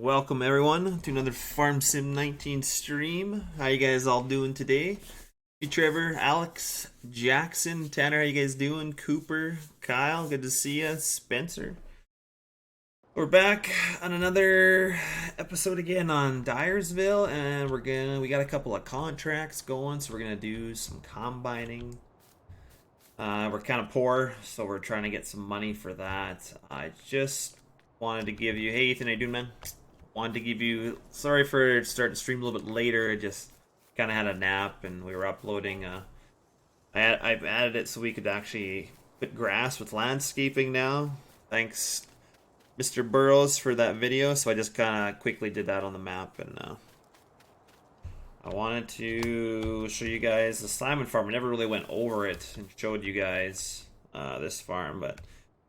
Welcome everyone to another Farm Sim 19 stream. How you guys all doing today? Hey Trevor, Alex, Jackson, Tanner, how you guys doing? Cooper, Kyle, good to see you. Spencer. We're back on another episode again on Dyersville, and we got a couple of contracts going, so we're gonna do some combining. We're kind of poor, so we're trying to get some money for that. I just wanted to give you, hey Ethan, how you doing, man? Wanted to give you, sorry for starting to stream a little bit later. I just kind of had a nap and we were uploading. I've added it so we could actually put grass with landscaping now. Thanks, Mr. Burrows, for that video. So I just kind of quickly did that on the map, and I wanted to show you guys the Simon farm. I never really went over it and showed you guys this farm, but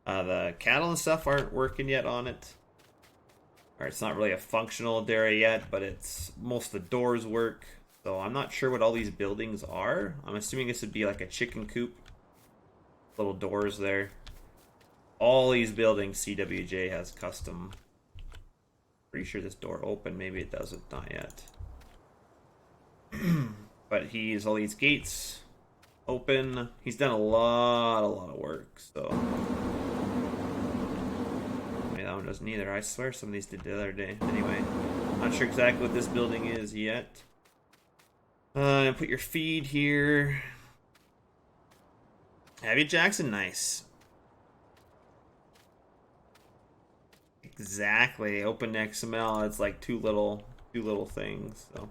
the cattle and stuff aren't working yet on it. Alright, it's not really a functional dairy yet, but it's most of the doors work. So I'm not sure what all these buildings are. I'm assuming this would be like a chicken coop. Little doors there. All these buildings CWJ has custom. Pretty sure this door open. Maybe it doesn't. Not yet. But he's all these gates open. He's done a lot of work. So that one doesn't either. I swear some of these did the other day. Anyway, not sure exactly what this building is yet. Put your feed here. Have you, Jackson? Nice. Exactly. Open XML. It's like two little things. So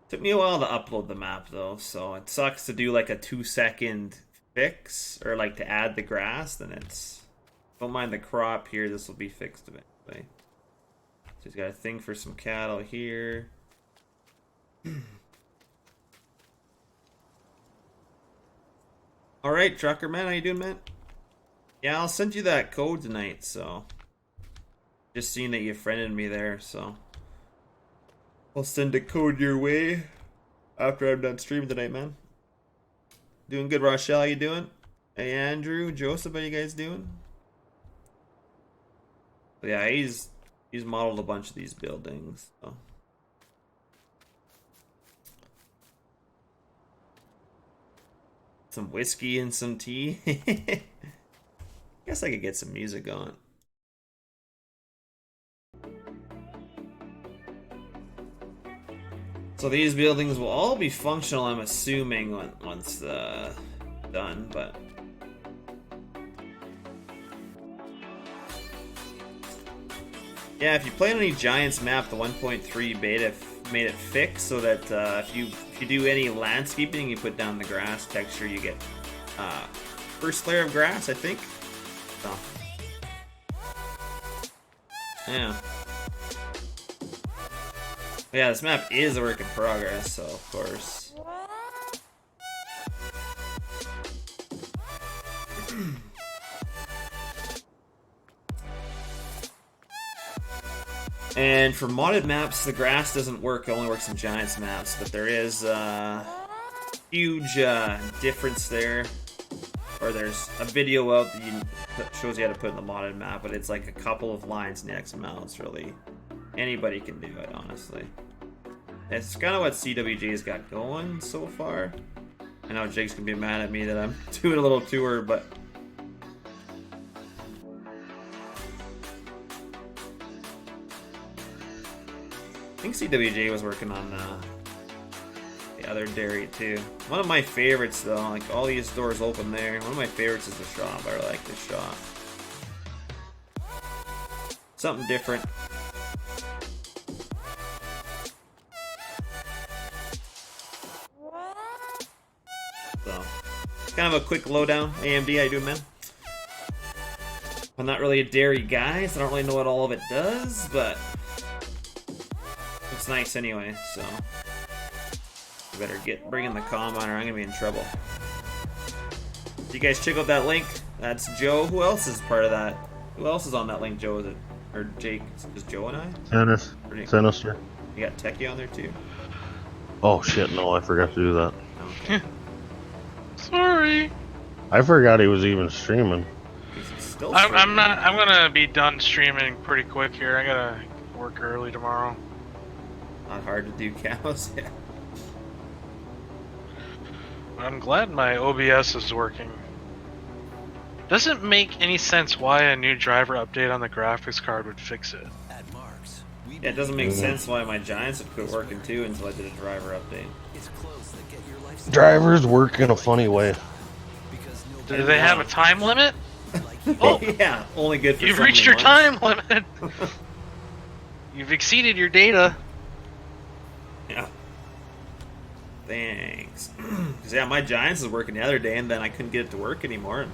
took me a while to upload the map though, so it sucks to do like a 2-second fix or like to add the grass. Then it's, don't mind the crop here. This will be fixed eventually. So he's got a thing for some cattle here. All right, trucker man, how you doing, man? Yeah, I'll send you that code tonight. So just seeing that you friended me there, so I'll send a code your way after I'm done streaming tonight, man. Doing good, Rochelle. How you doing? Hey, Andrew, Joseph, how you guys doing? But yeah, he's modeled a bunch of these buildings. So. Some whiskey and some tea. Guess I could get some music going. So these buildings will all be functional, I'm assuming, once done, but yeah, if you play on any Giants map, the 1.3 beta made it fixed so that if you do any landscaping, you put down the grass texture, you get first layer of grass, I think. So yeah. Yeah, this map is a work in progress, so of course. And for modded maps, the grass doesn't work. It only works in Giants maps, but there is a huge difference there. Or there's a video out that shows you how to put in the modded map, but it's like a couple of lines in the XML. It's really, anybody can do it, honestly. It's kind of what CWJ's got going so far. I know Jake's gonna be mad at me that I'm doing a little tour, but I think CWJ was working on the other dairy too. One of my favorites though, like all these doors open there. One of my favorites is the shop. I really like this shop. Something different. So, kind of a quick lowdown. AMD, how you doing, man? I'm not really a dairy guy, so I don't really know what all of it does, but it's nice anyway, so I better bring in the combine or I'm gonna be in trouble. You guys check out that link. That's Joe. Who else is part of that? Who else is on that link, Joe? Is it, or Jake? Just Joe and I? Dennis. Sinister. You got Techie on there too? Oh shit, no, I forgot to do that. Okay. Sorry. I forgot he was even streaming. Still I'm streaming. not. I'm gonna be done streaming pretty quick here. I gotta work early tomorrow. Not hard to do cows. Yeah. I'm glad my OBS is working. Doesn't make any sense why a new driver update on the graphics card would fix it. Yeah, it doesn't make sense why my Giants would quit working too until I did a driver update. Drivers work in a funny way. Do they have a time limit? Oh, yeah, only good for You've so reached many your months. time limit. You've exceeded your data. Yeah. Thanks. Because, yeah, my Giants was working the other day, and then I couldn't get it to work anymore. And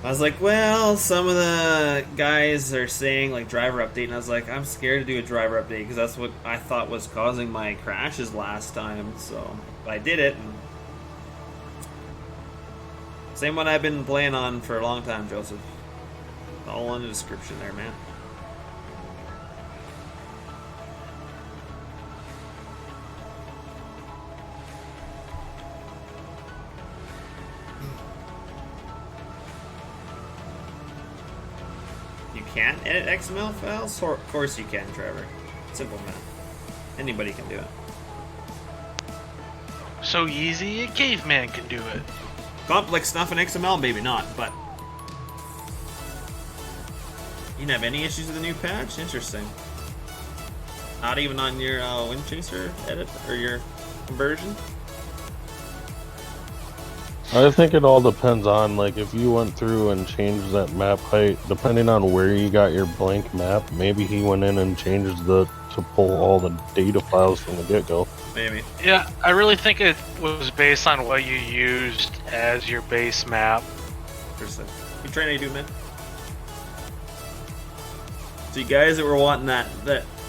I was like, well, some of the guys are saying, like, driver update, and I was like, I'm scared to do a driver update, because that's what I thought was causing my crashes last time, so I did it, and same one I've been playing on for a long time, Joseph. All in the description there, man. You can't edit XML files? Of course you can, Trevor. Simple math. Anybody can do it. So easy, a caveman can do it. Complex stuff in XML, maybe not, but you didn't have any issues with the new patch? Interesting. Not even on your Windchaser edit or your conversion? I think it all depends on, like, if you went through and changed that map height, depending on where you got your blank map, maybe he went in and changed to pull all the data files from the get-go. Maybe. Yeah, I really think it was based on what you used as your base map. Interesting. You trying to do, man? So you guys that were wanting that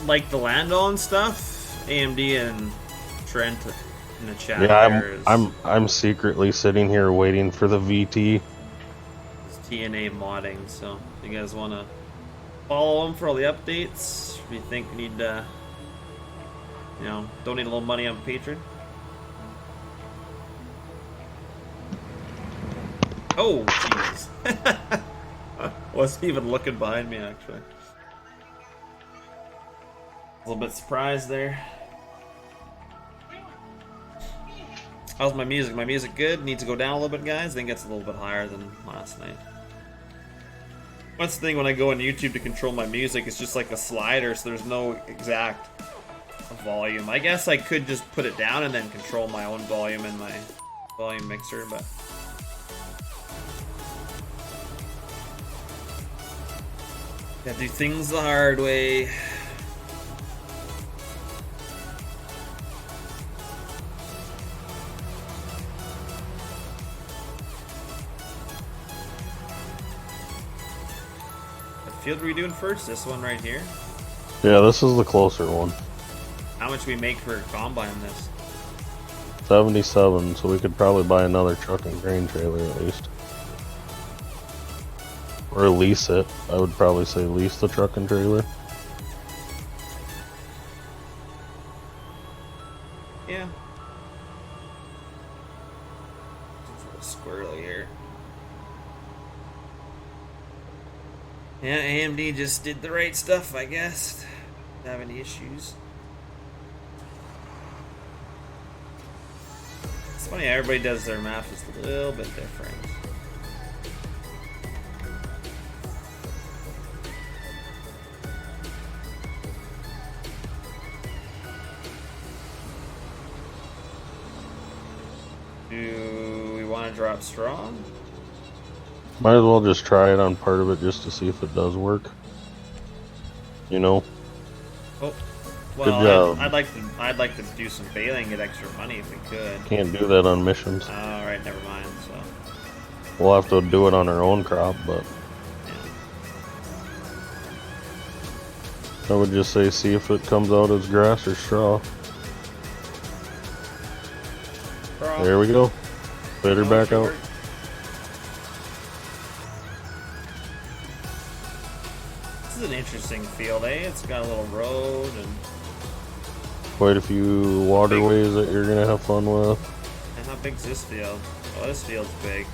like the Lando and stuff, AMD and Trent in the chat. Yeah, I'm secretly sitting here waiting for the VT. It's TNA modding, so if you guys want to follow them for all the updates, if you think you need to, donate a little money on Patreon. Oh, jeez. Wasn't even looking behind me, actually. A little bit surprised there. How's my music? My music good? Needs to go down a little bit, guys? I think it's a little bit higher than last night. That's the thing when I go on YouTube to control my music, it's just like a slider, so there's no exact volume. I guess I could just put it down and then control my own volume in my volume mixer, but gotta do things the hard way. Field are we doing first? This one right here? Yeah, this is the closer one. How much we make for a combine this? 77, so we could probably buy another truck and grain trailer at least. Or lease it. I would probably say lease the truck and trailer. Yeah. It's a little squirrely here. Yeah, AMD just did the right stuff, I guess. Don't have any issues. It's funny how everybody does their math just a little bit different. Do we want to drop strong? Might as well just try it on part of it just to see if it does work. You know? Oh, Good well, job. I'd like to do some bailing, get extra money if we could. Can't do that on missions. All right, never mind. So, We'll have to do it on our own crop, but yeah. I would just say see if it comes out as grass or straw. There we go. Better back out. This is an interesting field, eh? It's got a little road and Quite a few waterways that you're gonna have fun with. how big's this field? Oh, this field's big.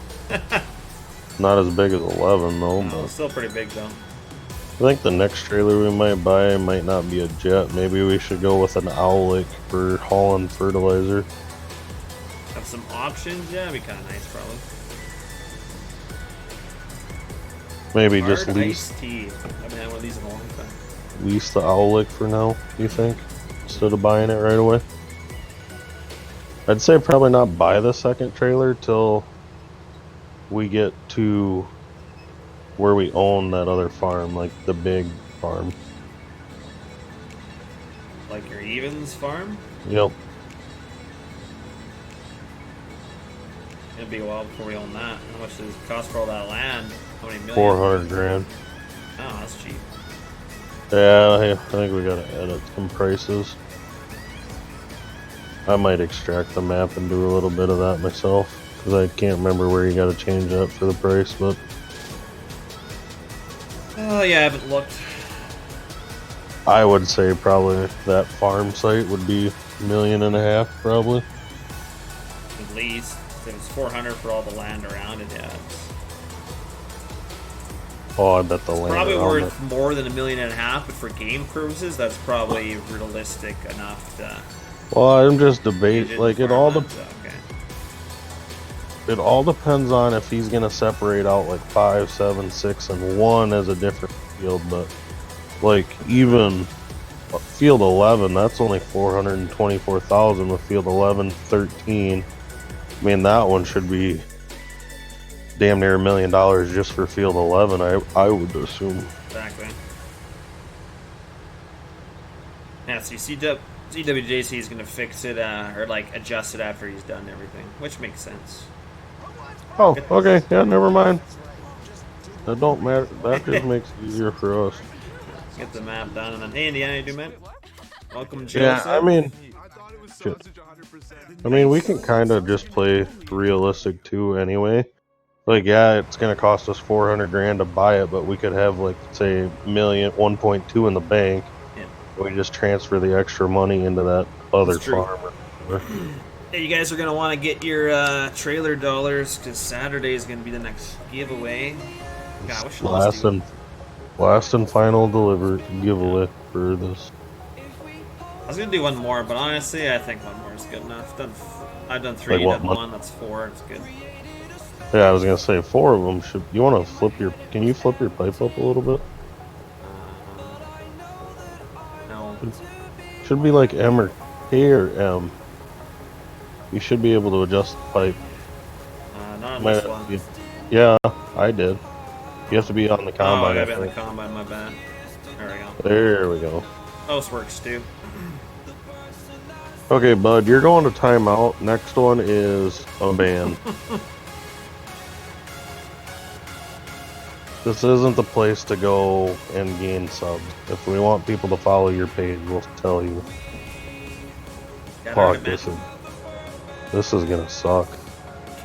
Not as big as 11 though, No, but still pretty big though. I think the next trailer we might buy might not be a jet. Maybe we should go with an Owlick for hauling fertilizer. Have some options, yeah, that'd be kind of nice, probably. Maybe Hard just lease iced tea. I haven't had one of these in a long time. the Owlick for now, you think? Instead of buying it right away? I'd say probably not buy the second trailer till we get to where we own that other farm, like the big farm. Like your Evans farm? Yep. It'll be a while before we own that. How much does it cost for all that land? How many million? 400 grand. Oh, that's cheap. Yeah, I think we gotta edit some prices. I might extract the map and do a little bit of that myself, because I can't remember where you gotta change that for the price, but Oh, yeah, I haven't looked. I would say probably that farm site would be $1.5 million, probably. At least. If it's 400 for all the land around it, yeah. Oh, I bet the land Probably around worth more than $1.5 million, but for game purposes, that's probably realistic enough to. Well, I'm just debating. Like it all okay. it all depends on if he's gonna separate out like 5, 7, 6, and 1 as a different field. But like even field 11, that's only 424,000. With field 11, 13. I mean that one should be damn near $1 million just for field 11. I would assume. Exactly. Yeah, so CWJC is gonna fix it or like adjust it after he's done everything, which makes sense. Oh, okay. Yeah, never mind. That don't matter. That just makes it easier for us. Get the map done, and then hey, Indiana, you do man. Welcome, Joe. Yeah, I mean, we can kind of just play realistic too, anyway. Like, yeah, it's gonna cost us 400 grand to buy it, but we could have like, say, 1.2 in the bank. Yeah. We just transfer the extra money into that other farm. Hey, you guys are gonna want to get your trailer dollars because Saturday is gonna be the next giveaway. God, what should Last and final giveaway for this. I was gonna do one more, but honestly, I think one more is good enough. I've done 3, Like done 1. That's 4. It's good. Yeah, I was gonna say 4 of them should. You want to flip your? Can you flip your pipe up a little bit? No. Should be like M or K or M. You should be able to adjust the pipe. Not on this one. Yeah, I did. You have to be on the combine. Oh, I gotta be on the combine, my bad. There we go. There we go. Most works too. Okay, bud, you're going to timeout. Next one is a ban. This isn't the place to go and gain subs. If we want people to follow your page, we'll tell you. Fuck, this is gonna suck.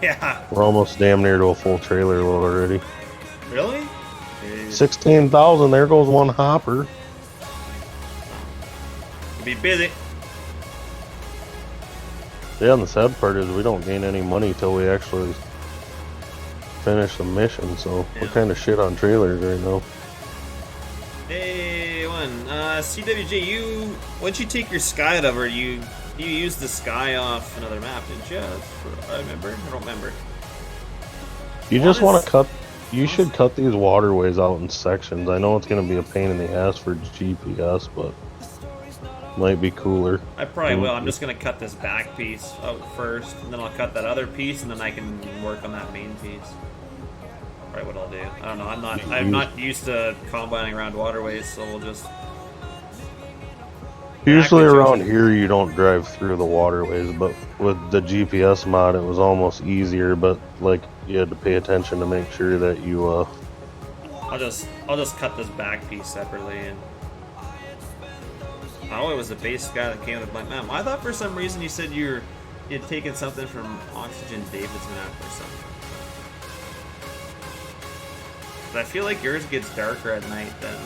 Yeah. We're almost damn near to a full trailer load already. Really? 16,000, there goes one hopper. Be busy. Yeah, and the sad part is we don't gain any money till we actually finish the mission, so we're kind of shit on trailers right now. Hey, CWJ, once you take your Sky out of her, you used the Sky off another map, didn't you? I remember. I don't remember. You just want to cut. You should cut these waterways out in sections. I know it's going to be a pain in the ass for GPS, but might be cooler. I probably will. I'm just going to cut this back piece out first, and then I'll cut that other piece, and then I can work on that main piece. Probably what I'll do. I don't know. I'm not used to combining around waterways, so we'll just. Usually around here you don't drive through the waterways, but with the GPS mod it was almost easier, but like you had to pay attention to make sure that you I'll just cut this back piece separately. And oh, it was the base guy that came with the blank map. I thought for some reason you said you had taken something from Oxygen David's map or something. But I feel like yours gets darker at night then.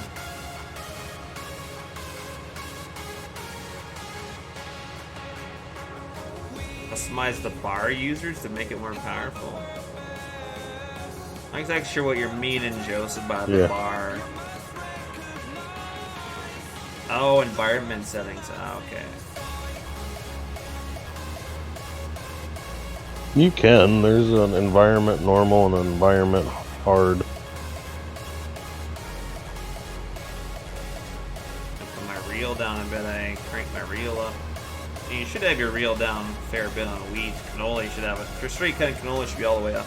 Customize the bar users to make it more powerful. I'm not exactly sure what you're meaning, Joseph, by the Yeah. bar. Oh, environment settings. Oh, okay. You can. There's an environment normal and an environment hard. Put my reel down a bit. I crank my reel up. And you should have your reel down a fair bit on wheat. Canola, you should have it. For straight cutting canola, it should be all the way up.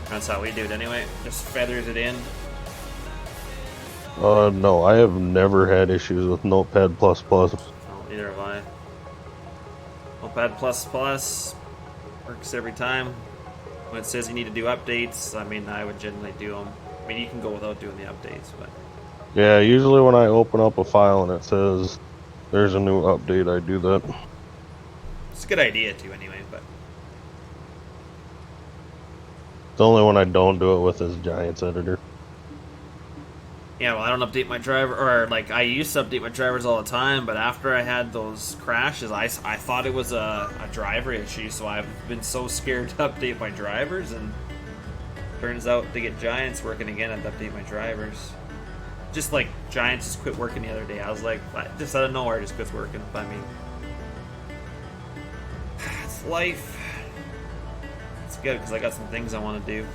That's how we do it anyway. Just feathers it in. No, I have never had issues with Notepad++. Oh, neither have I. Notepad++ works every time. When it says you need to do updates, I mean, I would generally do them. I mean, you can go without doing the updates, but... Yeah, usually when I open up a file and it says there's a new update, I do that. It's a good idea to, anyway, but... The only one I don't do it with is Giants Editor. Yeah, well, I don't update my driver, or, like, I used to update my drivers all the time, but after I had those crashes, I thought it was a driver issue, so I've been so scared to update my drivers, and turns out to get Giants working again, I have to update my drivers. Just like Giants just quit working the other day. I was like, just out of nowhere, it just quits working. I mean, it's life. It's good because I got some things I want to do.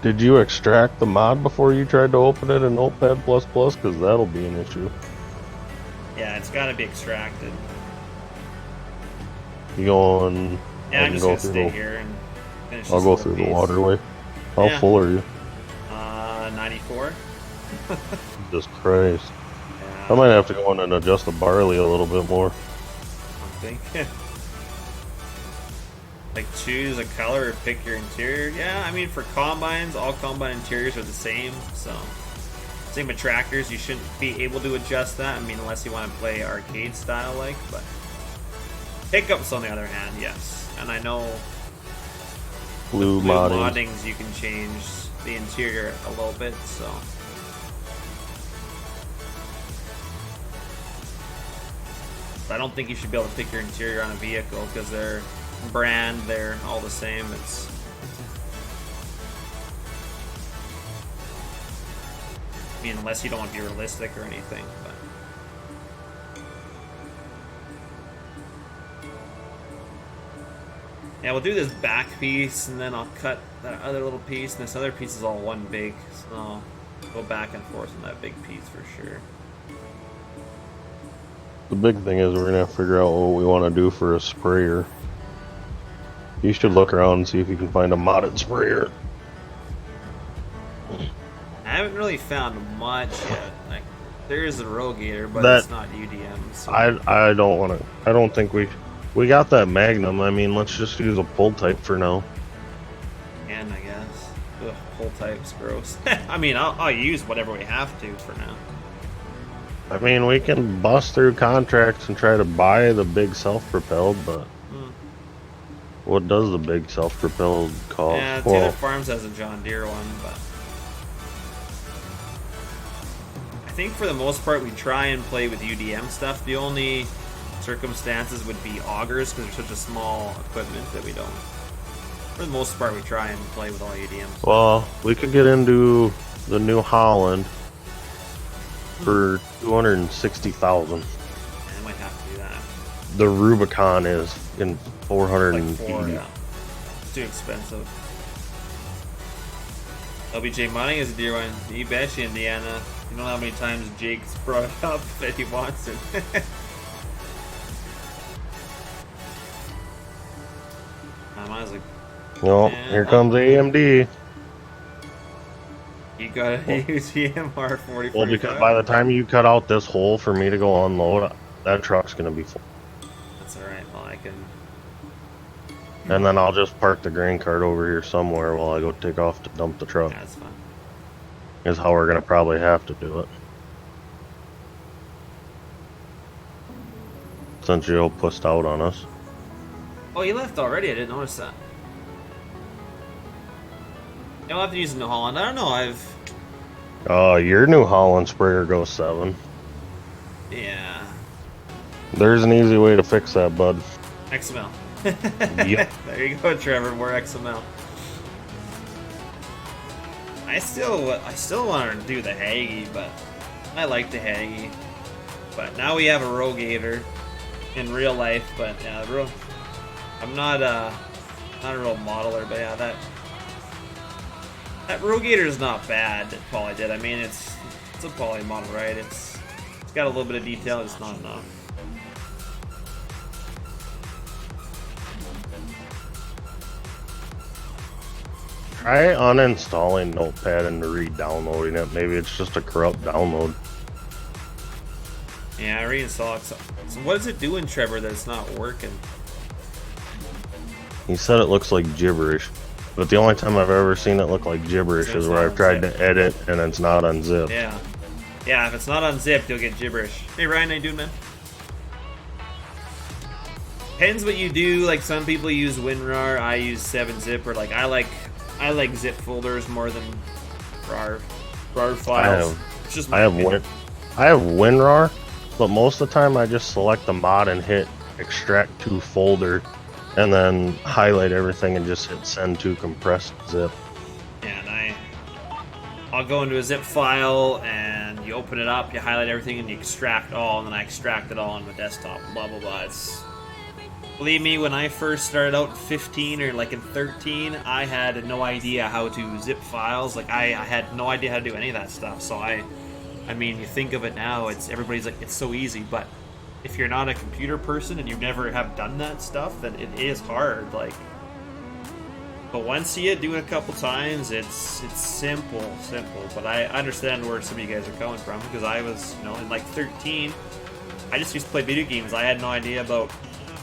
Did you extract the mod before you tried to open it in Notepad++? Because that'll be an issue. Yeah, it's got to be extracted. You going? Yeah, I'm just gonna stay here and finish. I'll go through the waterway. How full are you? 94. Jesus Christ. Yeah, I might have to go in and adjust the barley a little bit more. I think. Like, choose a color or pick your interior. Yeah, I mean, for combines, all combine interiors are the same, so... Same with tractors, you shouldn't be able to adjust that, I mean, unless you want to play arcade style, like, but... Pickups, on the other hand, yes. And I know... Blue moddings, you can change the interior a little bit, so... But I don't think you should be able to pick your interior on a vehicle, because they're... brand, they're all the same. It's I mean, unless you don't want to be realistic or anything, but yeah, we'll do this back piece and then I'll cut that other little piece, and this other piece is all one big, so I'll go back and forth on that big piece for sure. The big thing is we're gonna have to figure out what we want to do for a sprayer. You should look around and see if you can find a modded sprayer. I haven't really found much yet. Like, there is a Rogator, but it's not UDM. So. I don't want to. I don't think we got that Magnum. I mean, let's just use a pull type for now. And I guess pull type's gross. I mean, I'll use whatever we have to for now. I mean, we can bust through contracts and try to buy the big self-propelled, but what does the big self-propelled cost? Yeah, Taylor Farms has a John Deere one, but I think for the most part we try and play with UDM stuff. The only circumstances would be augers because they're such a small equipment that we don't. For the most part, we try and play with all UDM stuff. Well, we could get into the New Holland for 260,000. I might have to do that. The Rubicon is in 480. Like 4, yeah. It's too expensive. LBJ Mining is a deer one. You bet you, Indiana. You know how many times Jake's brought up that he wants it. I was like, well, here comes AMD. You gotta use the MR40. Well, because by the time you cut out this hole for me to go unload, that truck's gonna be full. That's alright, well I can... And then I'll just park the grain cart over here somewhere while I go take off to dump the truck. Yeah, that's fine. Is how we're gonna probably have to do it. Since Joe pussed out on us. Oh, he left already? I didn't notice that. You'll have to use New Holland. I don't know, Your New Holland sprayer goes 7. Yeah. There's an easy way to fix that, bud. XML. Yep. There you go, Trevor. More XML. I still want to do the Haggy, but I like the Haggy. But now we have a Rogator in real life, but yeah, I'm not a real modeler, but yeah, that Rogator is not bad that Poly did. I mean, it's a Poly model, right? It's got a little bit of detail, it's not enough. Try uninstalling Notepad and re-downloading it. Maybe it's just a corrupt download. Yeah, I reinstalled it. So what is it doing, Trevor, that it's not working? He said it looks like gibberish, but the only time I've ever seen it look like gibberish is where I've tried to edit and it's not unzipped. Yeah. Yeah, if it's not unzipped, you'll get gibberish. Hey, Ryan, how you doing, man? Depends what you do. Like, some people use WinRAR. I use 7-zip, or like I like zip folders more than RAR files. I have WinRAR, but most of the time I just select the mod and hit extract to folder, and then highlight everything and just hit send to compressed zip. Yeah, and I'll go into a zip file and you open it up, you highlight everything, and you extract all, and then I extract it all on my desktop. Blah blah blah. Believe me, when I first started out in 15 or like in 13, I had no idea how to zip files. Like I had no idea how to do any of that stuff. So I mean, you think of it now, everybody's like, it's so easy. But if you're not a computer person and you never have done that stuff, then it is hard. Like, but once you do it a couple times, it's simple. But I understand where some of you guys are coming from, because I was, in like 13, I just used to play video games. I had no idea about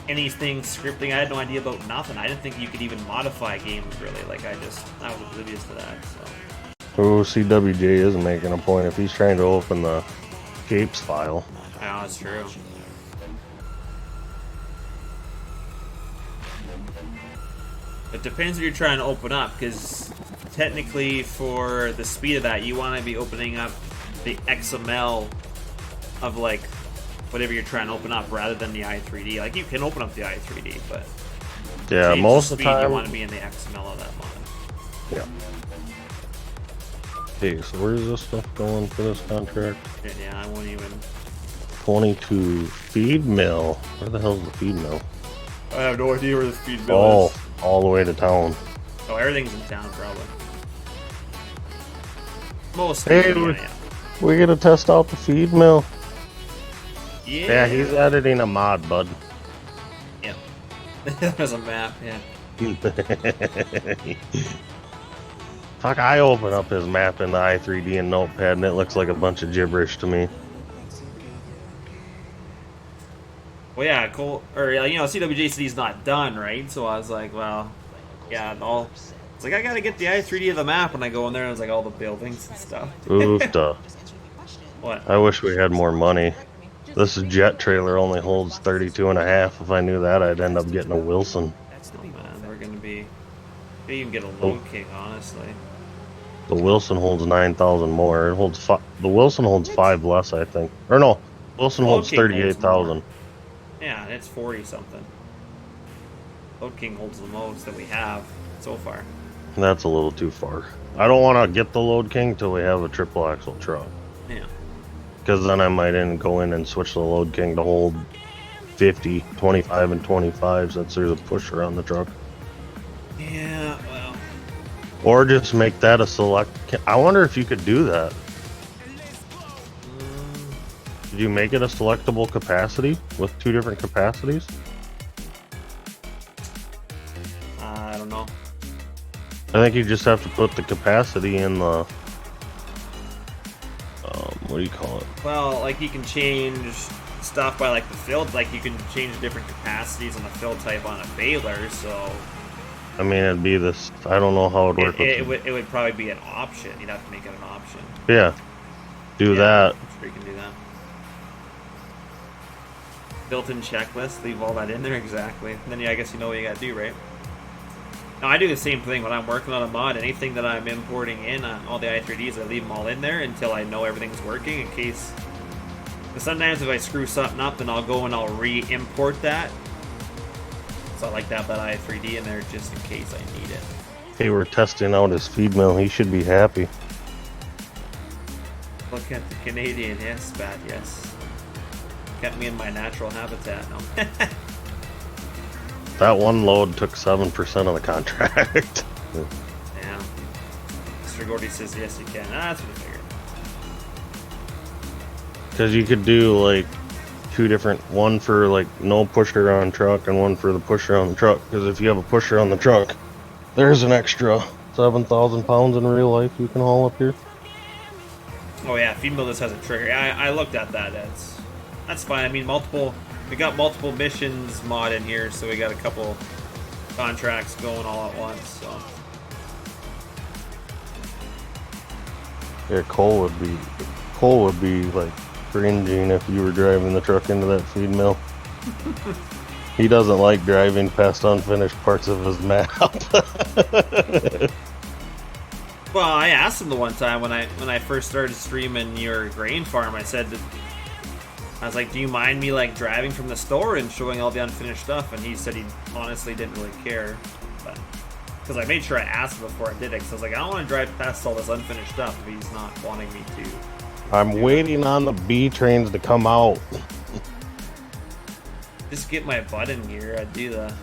anything scripting. I had no idea about nothing. I didn't think you could even modify games, really. Like, I was oblivious to that. So. Oh, CWJ is making a point if he's trying to open the Capes file. Yeah, that's true. It depends what you're trying to open up, because technically for the speed of that, you want to be opening up the XML of like whatever you're trying to open up rather than the i3D. Like, you can open up the i3D, but yeah, most of the time you want to be in the XML of that mod. Yeah. Okay, so where's this stuff going for this contract? Yeah, I won't even. 22 feed mill. Where the hell's the feed mill? I have no idea where the feed mill is. All the way to town. Oh, everything's in town, probably. Most. Hey, we get to test out the feed mill. Yeah, he's editing a mod, bud. Yeah. There's a map, yeah. Fuck, I open up his map in the i3D and Notepad and it looks like a bunch of gibberish to me. Well, yeah, CWJCD's not done, right? So I was like, well, yeah, it's like, I gotta get the i3D of the map when I go in there, and it was like all the buildings and stuff. Oofta. What? I wish we had more money. This jet trailer only holds 32.5. If I knew that, I'd end up getting a Wilson. Oh man, we're gonna be. We even get a Load King, honestly. The Wilson holds 9,000 more. It holds the Wilson holds 5 less, I think. Or no, Wilson holds 38,000. Yeah, it's 40 something. Load King holds the most that we have so far. That's a little too far. I don't want to get the Load King till we have a triple axle truck. Yeah. Because then I might go in and switch the Load King to hold 50, 25, and 25, since there's a pusher on the truck. Yeah, well. Or just make that a select. I wonder if you could do that. Did you make it a selectable capacity with 2 different capacities? I don't know. I think you just have to put the capacity in the. What do you call it? Well, like, you can change stuff by like the fill. Like, you can change different capacities on the fill type on a baler. So. I mean, it'd be this. I don't know how it'd work. It would probably be an option. You'd have to make it an option. Yeah. Do that. I'm sure you can do that. Built-in checklist, leave all that in there, exactly. And then, yeah, I guess you know what you gotta do, right? Now, I do the same thing when I'm working on a mod. Anything that I'm importing in on all the i3Ds, I leave them all in there until I know everything's working, in case... Because sometimes if I screw something up, then I'll go and I'll re-import that. So I like to have that i3D in there just in case I need it. Hey, we're testing out his feed mill. He should be happy. Look at the Canadian, yes, bad, yes. Kept me in my natural habitat, no. That one load took 7% of the contract. Damn. Mr. Gordy says yes you can. Ah, that's what I figured. Because you could do like two different, one for like no pusher on truck and one for the pusher on the truck. Because if you have a pusher on the truck, there's an extra 7,000 pounds in real life you can haul up here. Oh yeah, female just has a trigger. Yeah, I looked at that. That's fine. I mean, we got multiple missions mod in here, so we got a couple contracts going all at once. So Yeah, Cole would be like cringing if you were driving the truck into that feed mill. He doesn't like driving past unfinished parts of his map. well, I asked him the one time when I first started streaming your grain farm. I was like, do you mind me like driving from the store and showing all the unfinished stuff? And he said he honestly didn't really care, but because I made sure I asked him before I did it. Because I was like, I don't want to drive past all this unfinished stuff if he's not wanting me to. I'm waiting on the B trains to come out. Just get my butt in gear. I'd do the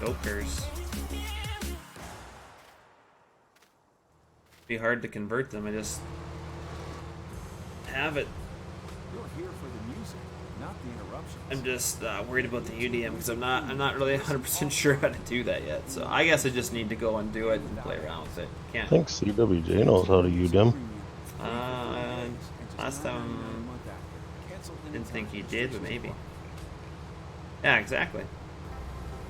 dopers. Be hard to convert them. I just have it. You're here for the music, not the interruptions. I'm just worried about the UDM because I'm not really 100% sure how to do that yet. So I guess I just need to go and do it and play around with it. I think CWJ knows how to use them. Last time I didn't think he did, but maybe. Yeah, exactly.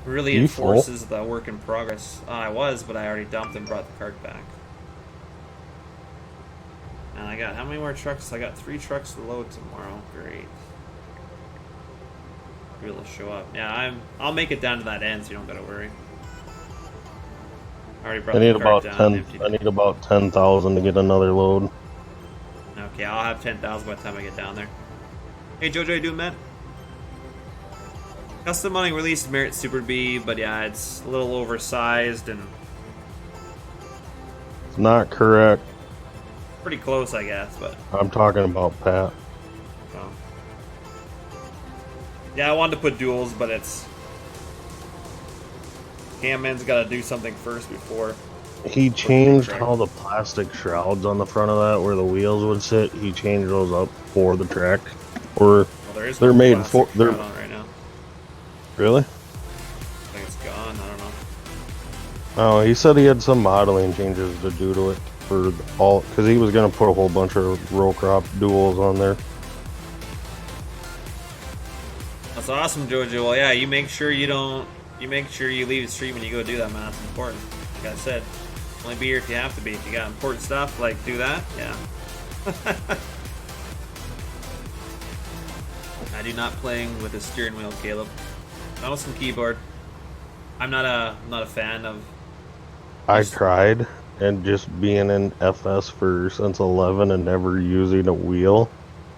Really enforces the work in progress. I was, but I already dumped and brought the cart back. And I got how many more trucks? I got 3 trucks to load tomorrow. Great. Be able to show up. Yeah, I'll make it down to that end, so you don't gotta worry. I already brought the cart down. I need about 10,000 to get another load. Okay, I'll have 10,000 by the time I get down there. Hey Jojo, how you doing, man? Custom modding released Merit Super B, but yeah, it's a little oversized and It's not correct. pretty close, I guess, but I'm talking about Pat. oh. Yeah, I wanted to put duals, but it's Camman's got to do something first before. He changed how the plastic shrouds on the front of that, where the wheels would sit. He changed those up for the track. Or Well, they're made for. They're They're on right now. really. I think it's gone. I don't know. Oh, he said he had some modeling changes to do to it for all, because he was gonna put a whole bunch of row crop duals on there. That's awesome, Jojo. Well, yeah, you make sure you don't. You make sure you leave the stream when you go do that, man. That's important. Like I said, only be here if you have to be. If you got important stuff, like do that. Yeah. I do not playing with a steering wheel, Caleb. Mouse and keyboard. I'm not a fan of. I tried, and just being in FS for since 11 and never using a wheel,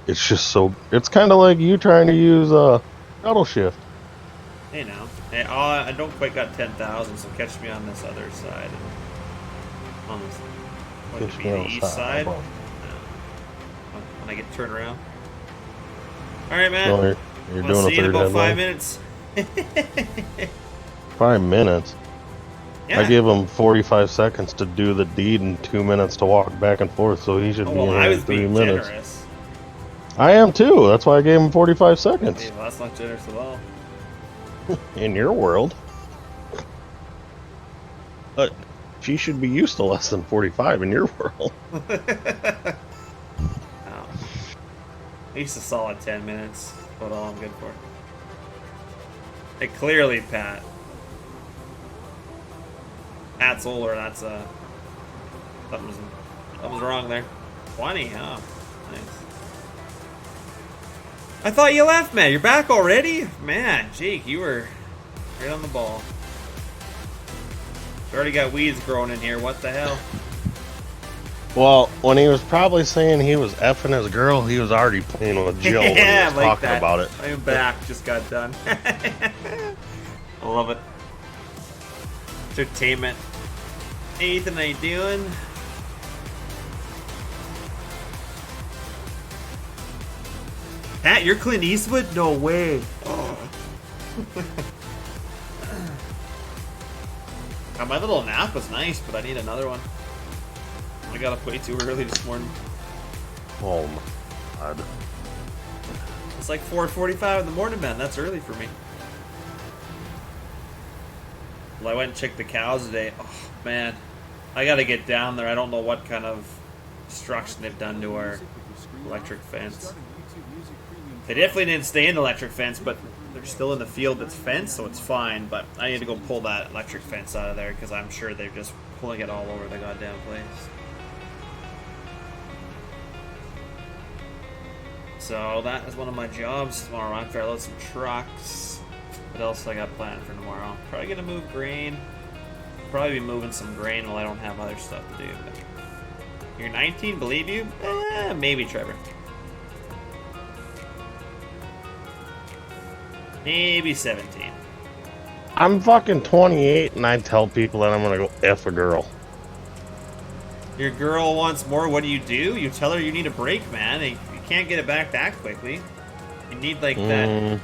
it's just so. It's kind of like you trying to use a pedal shift. Hey now. Hey, I don't quite got 10,000, so catch me on this other side. On this, what would it be, the east side? No. When I get turned around. All right, man. No, you're doing See a you in third about 5 headline. minutes. 5 minutes. Yeah. I gave him 45 seconds to do the deed and 2 minutes to walk back and forth, so he should be well, in I here was in 3 being minutes. generous. I am too. That's why I gave him 45 seconds. Hey, well, that's not generous at all. In your world. But she should be used to less than 45 in your world. Oh. At least a solid 10 minutes. That's all I'm good for. Hey, clearly, Pat. Pat's older. That's something's wrong there. 20, huh? Nice. I thought you left, man. You're back already? Man, Jake, you were right on the ball. You already got weeds growing in here. What the hell? Well, when he was probably saying he was effing his girl, he was already playing with Jill when he Yeah, was like talking that. about it. I'm back. Just got done. I love it. Entertainment. Ethan, how you doing? Pat, you're Clint Eastwood? No way. My little nap was nice, but I need another one. I got up way too early this morning. Oh my god. It's like 4:45 in the morning, man. That's early for me. Well, I went and checked the cows today. Oh, man. I gotta get down there. I don't know what kind of destruction they've done to our electric fence. They definitely didn't stay in the electric fence, but they're still in the field that's fenced, so it's fine. But I need to go pull that electric fence out of there because I'm sure they're just pulling it all over the goddamn place. So that is one of my jobs tomorrow after I load some trucks. What else I got planned for tomorrow? Probably gonna move grain. Probably be moving some grain while I don't have other stuff to do. But you're 19, believe you? Maybe, Trevor. Maybe 17. I'm fucking 28 and I tell people that I'm gonna go F a girl. Your girl wants more, what do? You tell her you need a break, man. You can't get it back that quickly. You need like well,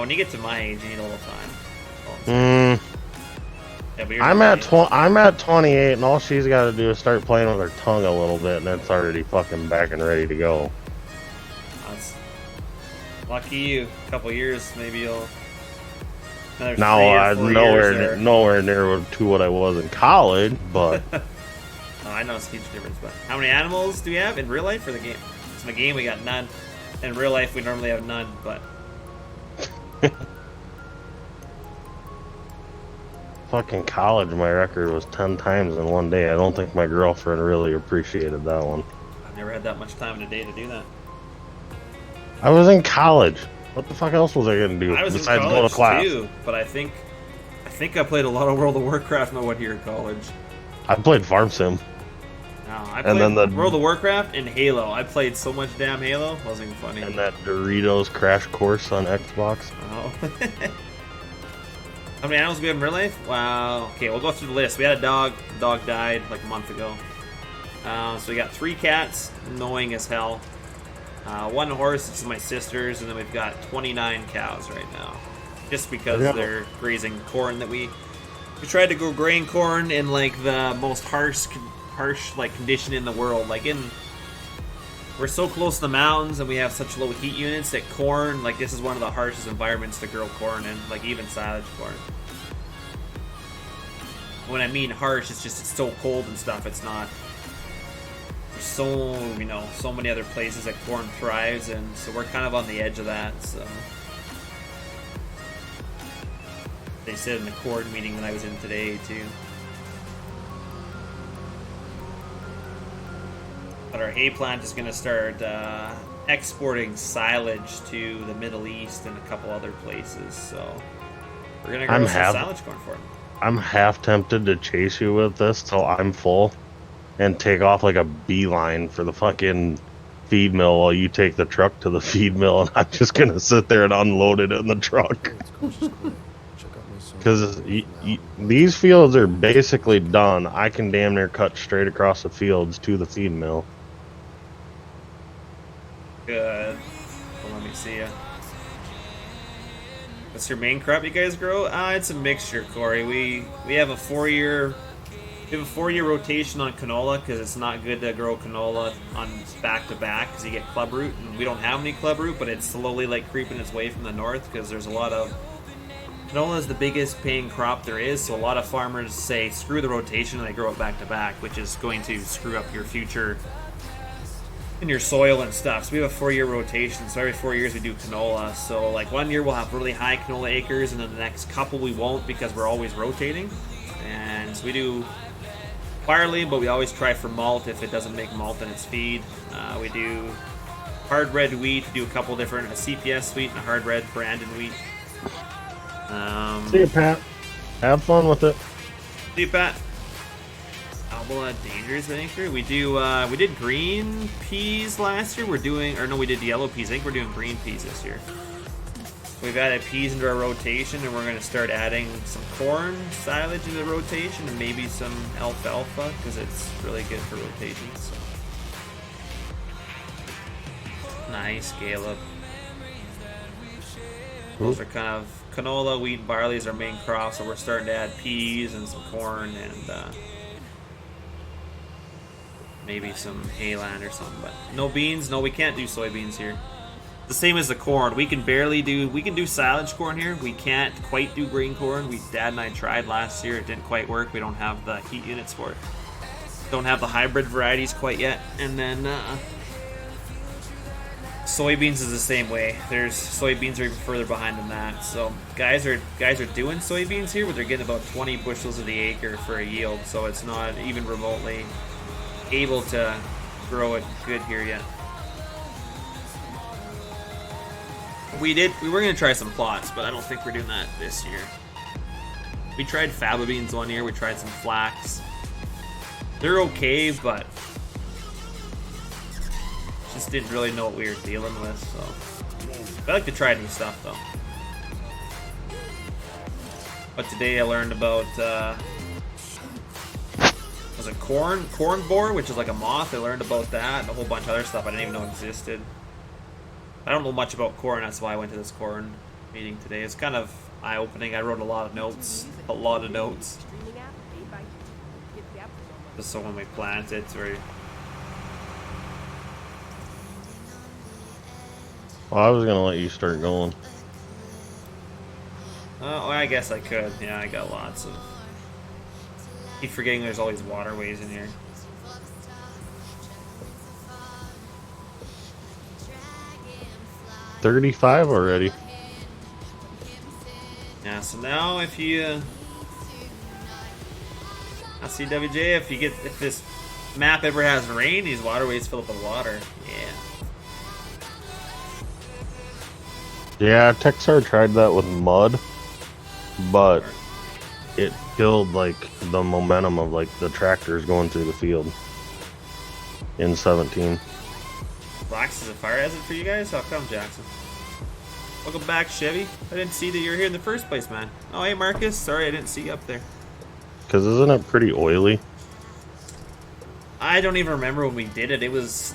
when you get to my age, you need a little time. Yeah, but I'm at 28 and all she's got to do is start playing with her tongue a little bit and it's already fucking back and ready to go. That's lucky you. A couple years, maybe you'll. Now I'm nowhere near to what I was in college, but. Oh, I know it's a huge difference, but how many animals do we have in real life for the game? In the game, we got none. In real life, we normally have none, but... Fucking college, my record was 10 times in one day. I don't think my girlfriend really appreciated that one. I've never had that much time in a day to do that. I was in college. What the fuck else was I gonna do I was besides in go college to class? too, but I think I played a lot of World of Warcraft in my 1 year in college. I played Farm Sim. No, I played World of Warcraft and Halo. I played so much damn Halo. It wasn't even funny. And that Doritos Crash Course on Xbox. Oh. How many animals do we have in real life? Wow. Okay, we'll go through the list. We had a dog. The dog died like a month ago. So we got 3 cats, annoying as hell. 1 horse, which is my sister's, and then we've got 29 cows right now. Just because they're grazing corn that we tried to grow grain corn in like the most harsh like condition in the world. Like we're so close to the mountains and we have such low heat units that corn, like this is one of the harshest environments to grow corn in, like even silage corn. When I mean harsh, it's so cold and stuff. It's not. There's so many other places that corn thrives, and so we're kind of on the edge of that. So they said in the corn meeting that I was in today too. But our hay plant is going to start exporting silage to the Middle East and a couple other places. So we're going to grow some silage corn for them. I'm half tempted to chase you with this till I'm full and take off like a beeline for the fucking feed mill while you take the truck to the feed mill, and I'm just going to sit there and unload it in the truck. Because these fields are basically done. I can damn near cut straight across the fields to the feed mill. Good. Well, let me see ya. What's your main crop you guys grow? It's a mixture, Corey. We have a 4-year rotation on canola because it's not good to grow canola on back to back because you get club root, and we don't have any club root, but it's slowly like creeping its way from the north because there's a lot of canola is the biggest paying crop there is, so a lot of farmers say screw the rotation and they grow it back to back, which is going to screw up your future in your soil and stuff. So we have a 4-year rotation, so every 4 years we do canola. So like 1 year we'll have really high canola acres, and then the next couple we won't because we're always rotating. And so we do barley, but we always try for malt if it doesn't make malt in its feed. We do hard red wheat. We do a couple different, a CPS wheat and a hard red Brandon wheat. See you, Pat. Have fun with it. See you, Pat. Albola Dangerous Anchor. We did green peas last year. We did yellow peas. I think we're doing green peas this year. We've added peas into our rotation, and we're going to start adding some corn silage into the rotation, and maybe some alfalfa, because it's really good for rotations. So. Nice, Caleb. Those are kind of canola, wheat, and barley is our main crop, so we're starting to add peas and some corn and maybe some hayland or something. But no beans. No, we can't do soybeans here. The same as the corn. We can do silage corn here. We can't quite do green corn. Dad and I tried last year. It didn't quite work. We don't have the heat units for it. Don't have the hybrid varieties quite yet. And then soybeans is the same way. Soybeans are even further behind than that. So guys are doing soybeans here, but they're getting about 20 bushels of the acre for a yield. So it's not even remotely able to grow it good here yet. We were gonna try some plots, but I don't think we're doing that this year. We tried faba beans one year. We tried some flax. They're okay, but just didn't really know what we were dealing with. So I like to try new stuff though. But today I learned about was it corn borer, which is like a moth. I learned about that and a whole bunch of other stuff I didn't even know existed. I don't know much about corn, that's why I went to this corn meeting today. It's kind of eye-opening. I wrote a lot of notes. Just so when we plant it, it's very... Well, I was gonna let you start going. Oh, I guess I could. Yeah, I got lots of... Keep forgetting there's all these waterways in here. $35 already. Yeah, so now if you CWJ, if this map ever has rain, these waterways fill up with water. Yeah, Texar tried that with mud, but it killed like the momentum of like the tractors going through the field in 17. Flax is a fire hazard for you guys? How come, Jackson? Welcome back, Chevy. I didn't see that you were here in the first place, man. Oh, hey, Marcus. Sorry I didn't see you up there. Because isn't it pretty oily? I don't even remember when we did it. It was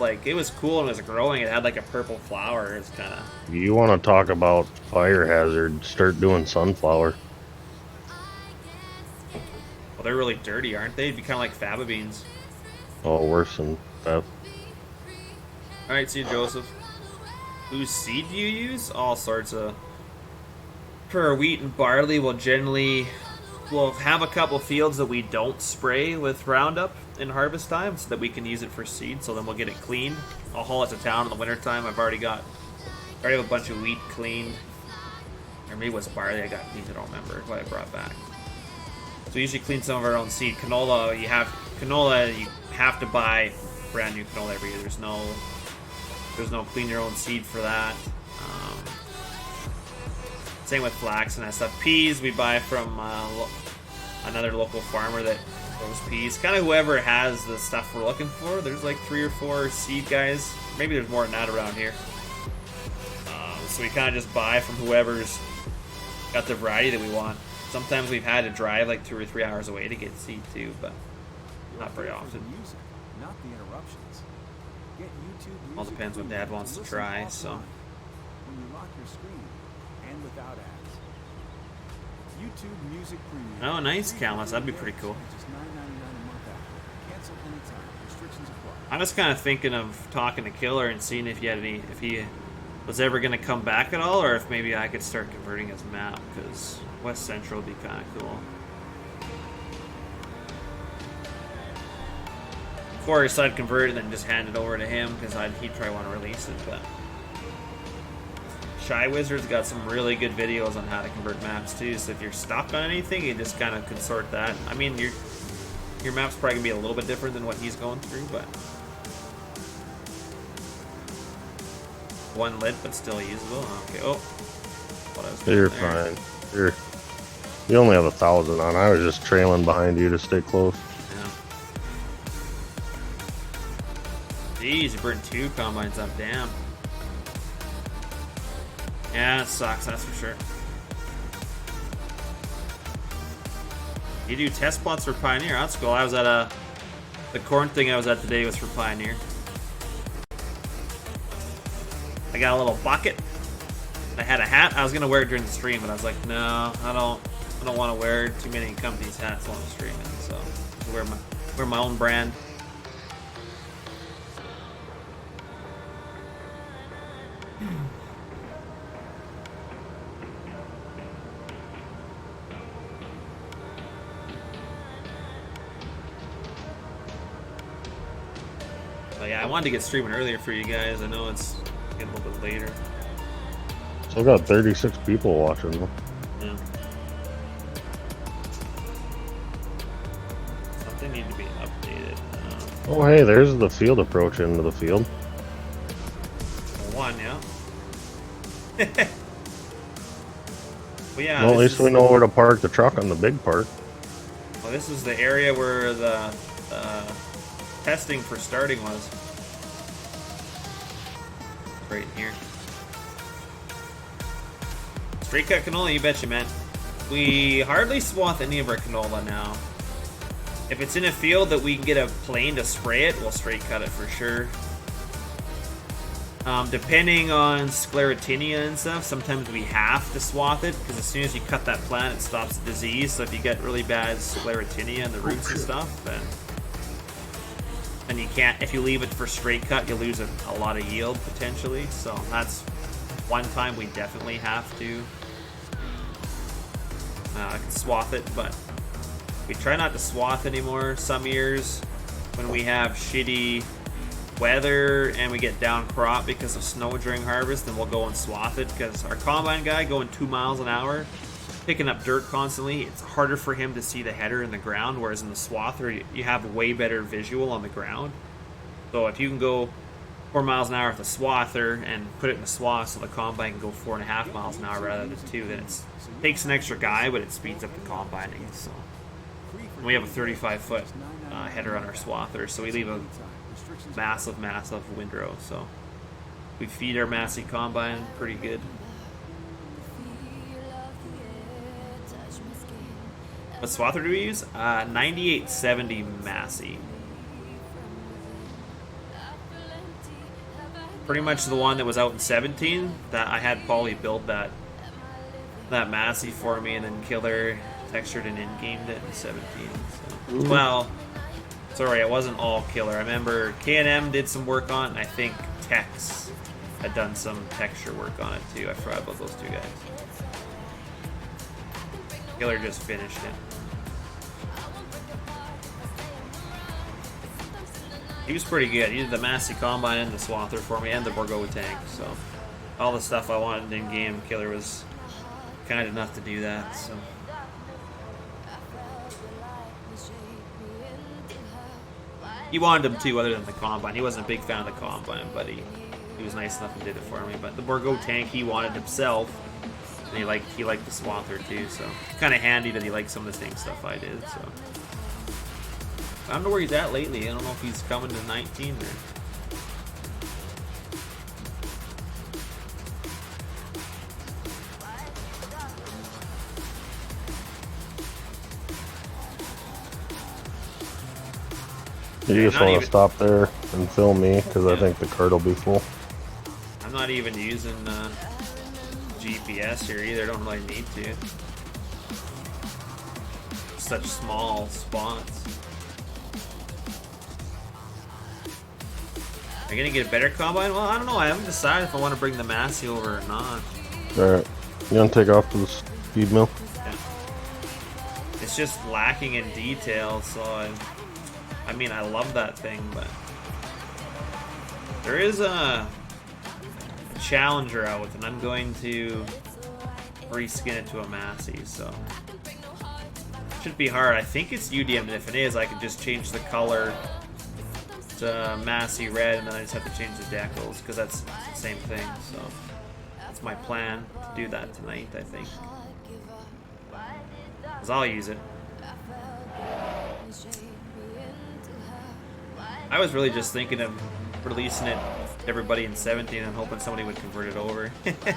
cool and it was growing. It had like a purple flower. It's kind of... You want to talk about fire hazard, start doing sunflower. Well, they're really dirty, aren't they? It'd be kind of like faba beans. Oh, worse than that. Alright, see you, Joseph. Whose seed do you use? All sorts of... For wheat and barley, we'll have a couple fields that we don't spray with Roundup in harvest time so that we can use it for seed, so then we'll get it cleaned. I'll haul it to town in the wintertime. I already have a bunch of wheat cleaned. Or maybe it was barley I got cleaned, I don't remember what I brought back. So we usually clean some of our own seed. Canola, you have to buy brand new canola every year. There's no clean your own seed for that. Same with flax and that stuff. Peas we buy from another local farmer that grows peas. Kind of whoever has the stuff we're looking for. There's like 3 or 4 seed guys. Maybe there's more than that around here. So we kind of just buy from whoever's got the variety that we want. Sometimes we've had to drive like 2 or 3 hours away to get seed too, but not very often. Not the interruptions. Get YouTube All depends what Dad wants to try, so. When you lock your screen and without ads. YouTube Music Premium. Oh, nice, Calmus. That'd be pretty cool. Just $9.99 a month after. Cancel anytime. Restrictions apply. I was kind of thinking of talking to Killer and seeing if he was ever going to come back at all, or if maybe I could start converting his map, because West Central would be kind of cool. Or I would convert it and then just hand it over to him, because he'd probably want to release it. But Shy Wizard's got some really good videos on how to convert maps too. So if you're stuck on anything, you just kind of can sort that. I mean, your map's probably gonna be a little bit different than what he's going through, but one lit but still usable. Okay. Oh, what I was doing You're there. fine. You only have 1,000 on. I was just trailing behind you to stay close. Jeez, you burned 2 combines up, damn. Yeah, it sucks, that's for sure. You do test plots for Pioneer, that's cool. I was at the corn thing I was at today was for Pioneer. I got a little bucket. I had a hat. I was gonna wear it during the stream, but I was like, no, I don't want to wear too many companies' hats while I'm streaming. So I wear my own brand. But yeah, I wanted to get streaming earlier for you guys. I know it's getting a little bit later. Still got 36 people watching though. Yeah. Something need to be updated. Oh hey, there's the field approach into the field. One, yeah. Well, yeah. Well, at least we know where to park the truck on the big part. Well, this is the area where the testing for starting was. Right in here. Straight cut canola, you betcha, man. We hardly swath any of our canola now. If it's in a field that we can get a plane to spray it, we'll straight cut it for sure. Depending on sclerotinia and stuff, sometimes we have to swath it, because as soon as you cut that plant, it stops the disease. So if you get really bad sclerotinia in the roots and stuff, then you can't, if you leave it for straight cut, you lose a lot of yield potentially. So that's one time we definitely have to swath it, but we try not to swath anymore. Some years when we have shitty weather and we get down crop because of snow during harvest, then we'll go and swath it, because our combine guy going 2 miles an hour picking up dirt constantly, it's harder for him to see the header in the ground, whereas in the swather you have way better visual on the ground. So if you can go 4 miles an hour with a swather and put it in the swath so the combine can go 4.5 miles an hour rather than 2, then it takes an extra guy, but it speeds up the combining. So and we have a 35-foot header on our swather, so we leave a massive windrow. So we feed our Massey combine pretty good. What swather do we use? 9870 Massey. Pretty much the one that was out in 17. That I had Paulie build that Massey for me, and then Killer textured and in-gamed it in 17. So. Well, sorry, it wasn't all Killer. I remember K&M did some work on it, and I think Tex had done some texture work on it too. I forgot about those two guys. Killer just finished it. He was pretty good. He did the Massey combine and the swather for me, and the Borgo tank. So all the stuff I wanted in game, Killer was kind enough to do that. So he wanted him too, other than the combine. He wasn't a big fan of the combine, but he was nice enough and did it for me. But the Borgo tank he wanted himself, and he liked the swather too. So it's kind of handy that he liked some of the same stuff I did. So. I don't know where he's at lately. I don't know if he's coming to 19 or... You just want to stop there and film me, because I think the card will be full. I'm not even using GPS here either. I don't really need to. Such small spots. Are you gonna get a better combine? Well, I don't know. I haven't decided if I want to bring the Massey over or not. Alright. You want to take off to the speed mill? Yeah. It's just lacking in detail, so I mean, I love that thing, but there is a Challenger out with it, and I'm going to reskin it to a Massey, so it shouldn't be hard. I think it's UDM, and if it is, I can just change the color to Massey red, and then I just have to change the decals, because that's the same thing. So that's my plan, to do that tonight, I think, because I'll use it. I was really just thinking of releasing it to everybody in 17 and hoping somebody would convert it over. But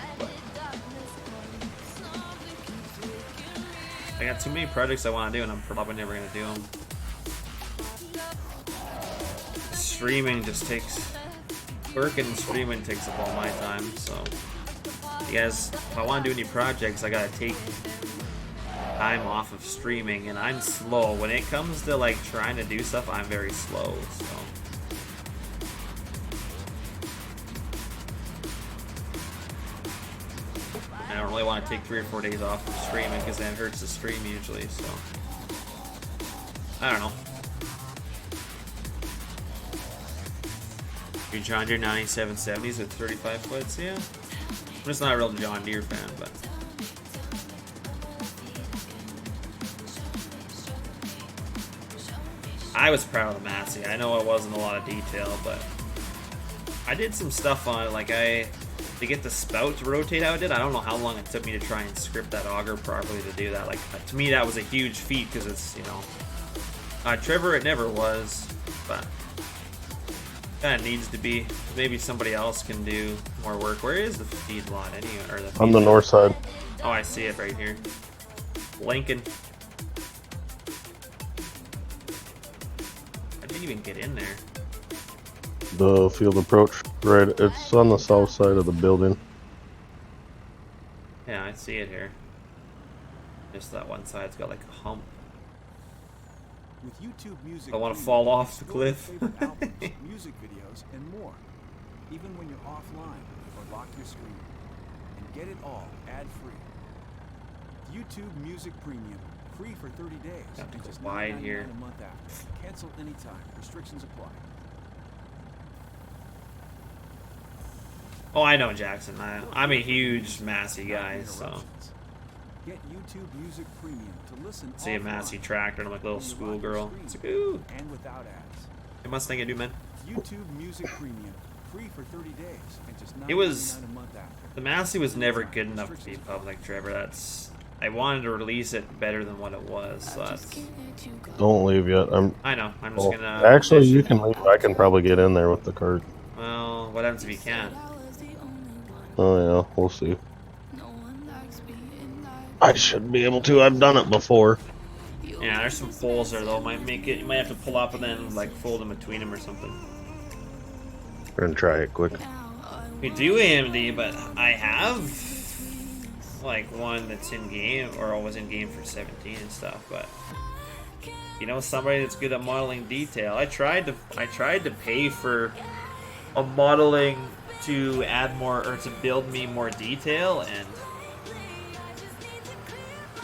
I got too many projects I want to do, and I'm probably never gonna do them. Streaming just takes working and streaming takes up all my time. So, you guys, if I want to do any projects, I gotta take time off of streaming, and I'm slow when it comes to like trying to do stuff. I'm very slow. So. I don't really want to take 3 or 4 days off from streaming because that hurts the stream usually, so I don't know. Your John Deere 9770s with 35 foots, yeah. I'm just not a real John Deere fan, but I was proud of the Massey. I know it wasn't a lot of detail, but I did some stuff on it, like to get the spout to rotate how it did. I don't know how long it took me to try and script that auger properly to do that. Like, to me, that was a huge feat because it's, you know, Trevor, it never was, but kind of needs to be. Maybe somebody else can do more work. Where is the feed lot anyway? Or the On the north side. Oh, I see it right here. Lincoln. I didn't even get in there. The field approach, right? It's on the south side of the building. Yeah, I see it here. Just that one side's got like a hump. With YouTube Music, I want to fall off the explore your cliff. favorite albums, music videos, and more. Even when you're offline or lock your screen. And get it all ad-free. YouTube Music Premium, free for 30 days. Got to and go just wide $9.99 here. a month after. Cancel anytime. Restrictions apply. Oh, I know Jackson. I'm a huge Massey guy, so. Get YouTube Music Premium to listen See a offline Massey tractor and I'm like a little when you lock your schoolgirl. screen It's like, ooh. and without ads. Hey, Mustang, I do, man. YouTube Music Premium, free for 30 days and just It was- $9.99 a month after. The Massey was never good enough to be public, Trevor. I wanted to release it better than what it was, so that's. Don't leave yet. I know. I'm just Oh, gonna. actually, you can leave. I can probably get in there with the cart. Well, what happens if you can't? Oh yeah, we'll see. I should be able to. I've done it before. Yeah, there's some poles there though. Might make it. You might have to pull up and then like fold in between them or something. We're gonna try it quick. We do AMD, but I have like one that's in game or was in game for 17 and stuff. But you know, somebody that's good at modeling detail. I tried to pay for a modeling to add more or to build me more detail, and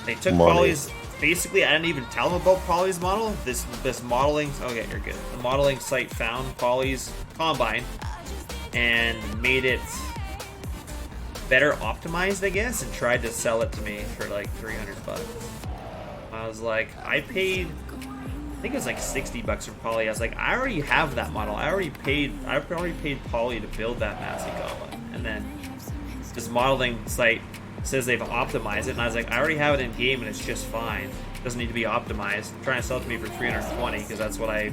they took Money. Polly's. Basically, I didn't even tell them about Polly's model. This modeling. Okay, you're good. The modeling site found Polly's combine and made it better optimized, I guess, and tried to sell it to me for like $300. I was like, I paid. I think it was like $60 from Poly. I was like, I already have that model. I already paid Poly to build that Massey Goblin. And then this modeling site says they've optimized it, and I was like, I already have it in game and it's just fine. It doesn't need to be optimized. I'm trying to sell it to me for $320 because that's what I.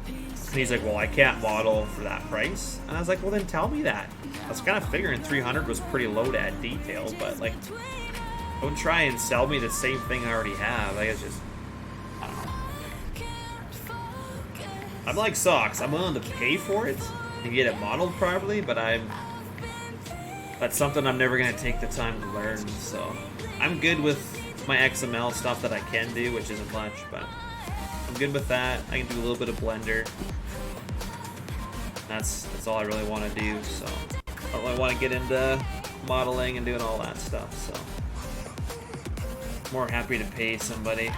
And he's like, well, I can't model for that price. And I was like, well, then tell me that. I was kind of figuring 300 was pretty low to add detail, but like, don't try and sell me the same thing I already have. Like, it's just. I'm like Socks. I'm willing to pay for it and get it modeled properly, but that's something I'm never going to take the time to learn. So I'm good with my XML stuff that I can do, which isn't much, but I'm good with that. I can do a little bit of Blender. That's all I really want to do. So I don't really want to get into modeling and doing all that stuff. So more happy to pay somebody.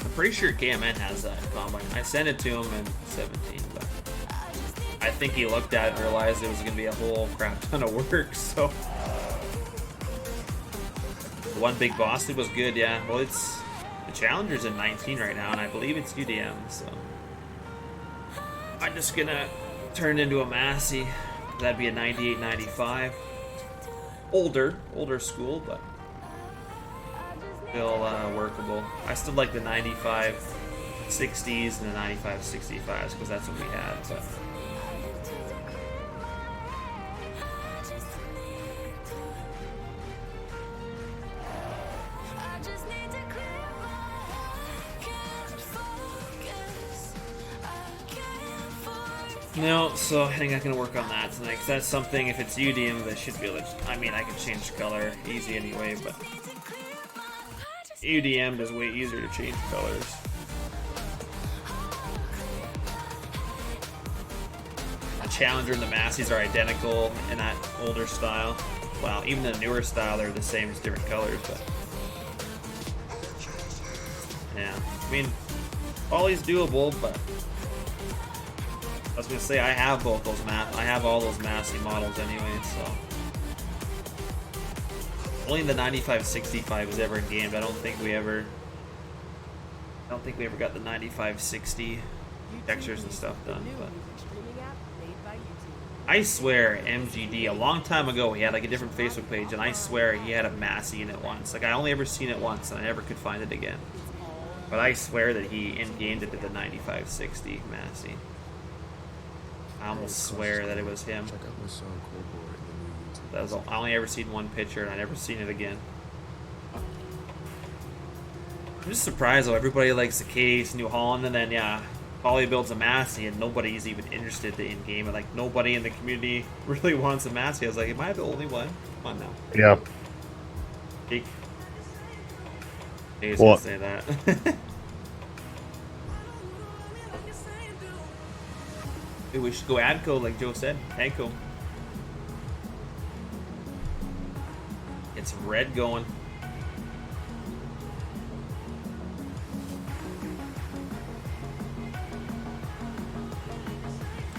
I'm pretty sure KMN has that combine. I sent it to him in 17, but I think he looked at it and realized it was going to be a whole crap ton of work, so. The one big Boston was good, yeah. Well, it's the Challenger's in 19 right now, and I believe it's UDM, so. I'm just going to turn it into a Massey. That'd be a 98, 95. Older school, but still workable. I still like the 95 60s and the 95 65s because that's what we had. But No, so I think I can work on that tonight. 'Cause that's something, if it's UDM, that should be able to, I mean, I can change color easy anyway, but UDM is way easier to change colors. The Challenger and the Massies are identical in that older style. Well, even the newer style, they're the same, as different colors, but yeah, I mean, always doable, but I was gonna say I have both those I have all those Massey models anyway, so only the 9565 was ever gamed. I don't think we ever got the 9560 textures and stuff done, but I swear MGD a long time ago he had like a different Facebook page, and I swear he had a Massey in it once. Like I only ever seen it once, and I never could find it again. But I swear that he in-gamed it to the 9560 Massey. I almost swear that it was him. That was I only ever seen one picture, and I never seen it again. I'm just surprised though. Everybody likes the case, New Holland, and then yeah, Polly builds a Massey, and nobody's even interested to in-game it. Like nobody in the community really wants a Massey. I was like, am I the only one? Come on now. Yeah. Jake. Jay's What? gonna say that. Maybe we should go ADCO like Joe said. ADCO. Get some red going.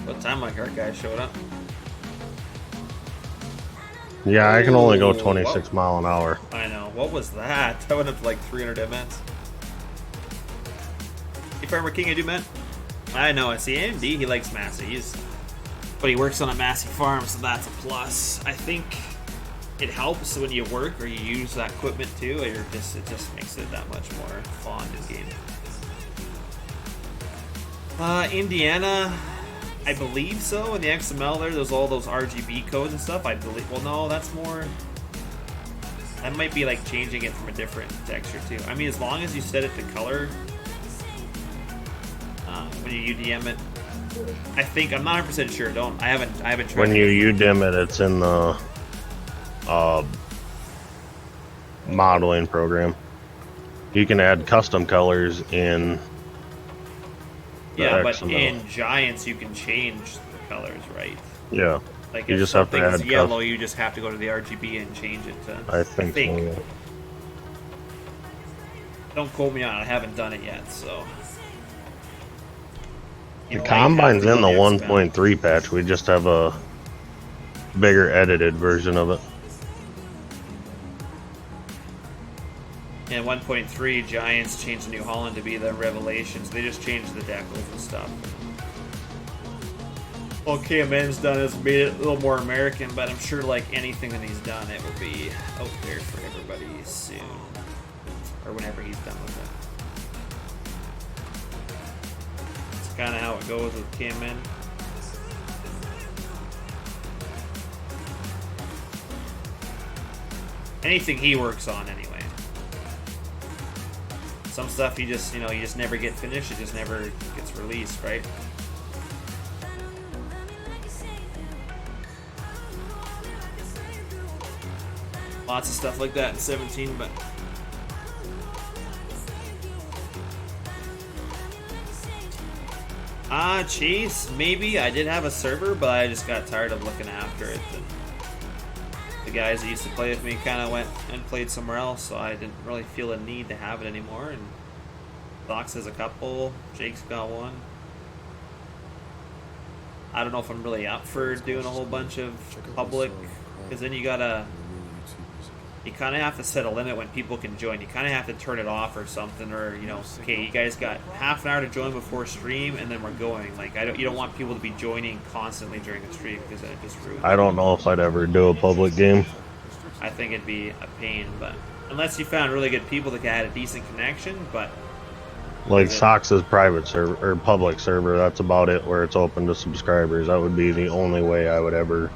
What time my cart guy showed up? Yeah, I can only go Ooh, 26 whoa. mile an hour. I know. What was that? That went up to like 300 MS. Hey, Farmer King, I do, man. I know. I see AMD. He likes Massey. But he works on a Massey farm, so that's a plus. I think it helps when you work or you use that equipment too. Or it just makes it that much more fun in game. Indiana, I believe so. In the XML there's all those RGB codes and stuff. I believe. Well, no, that's more. That might be like changing it from a different texture too. I mean, as long as you set it to color. When you UDM it, I think I'm not 100% sure. I haven't tried. When you UDIM it, it's in the modeling program. You can add custom colors in. Yeah, but XML. in Giants you can change the colors, right? Yeah. Like You if just have to something's add yellow, you just have to go to the RGB and change it to. I think so, yeah. Don't quote me on it. I haven't done it yet, so. The combine's in the 1.3 patch. We just have a bigger edited version of it. And 1.3 Giants changed the New Holland to be the Revelations. They just changed the decals and stuff. Well, KMN's done is made it a little more American, but I'm sure like anything that he's done, it will be out there for everybody soon. Or whenever he's done with it. It's kind of how it goes with KMN. Anything he works on anyway. Some stuff you just never get finished, it just never gets released, right? Lots of stuff like that in 17, but Chase, maybe. I did have a server, but I just got tired of looking after it. And the guys that used to play with me kind of went and played somewhere else, so I didn't really feel a need to have it anymore. And Fox has a couple, Jake's got one. I don't know if I'm really up for doing a whole bunch of public, because then you kind of have to set a limit when people can join. You kind of have to turn it off or something, or okay, you guys got half an hour to join before stream, and then we're going. Like you don't want people to be joining constantly during the stream because then it just ruins. I don't know if I'd ever do a public game. I think it'd be a pain, but unless you found really good people that had a decent connection, but. Like Sox's private server or public server, that's about it. Where it's open to subscribers, that would be the only way I would ever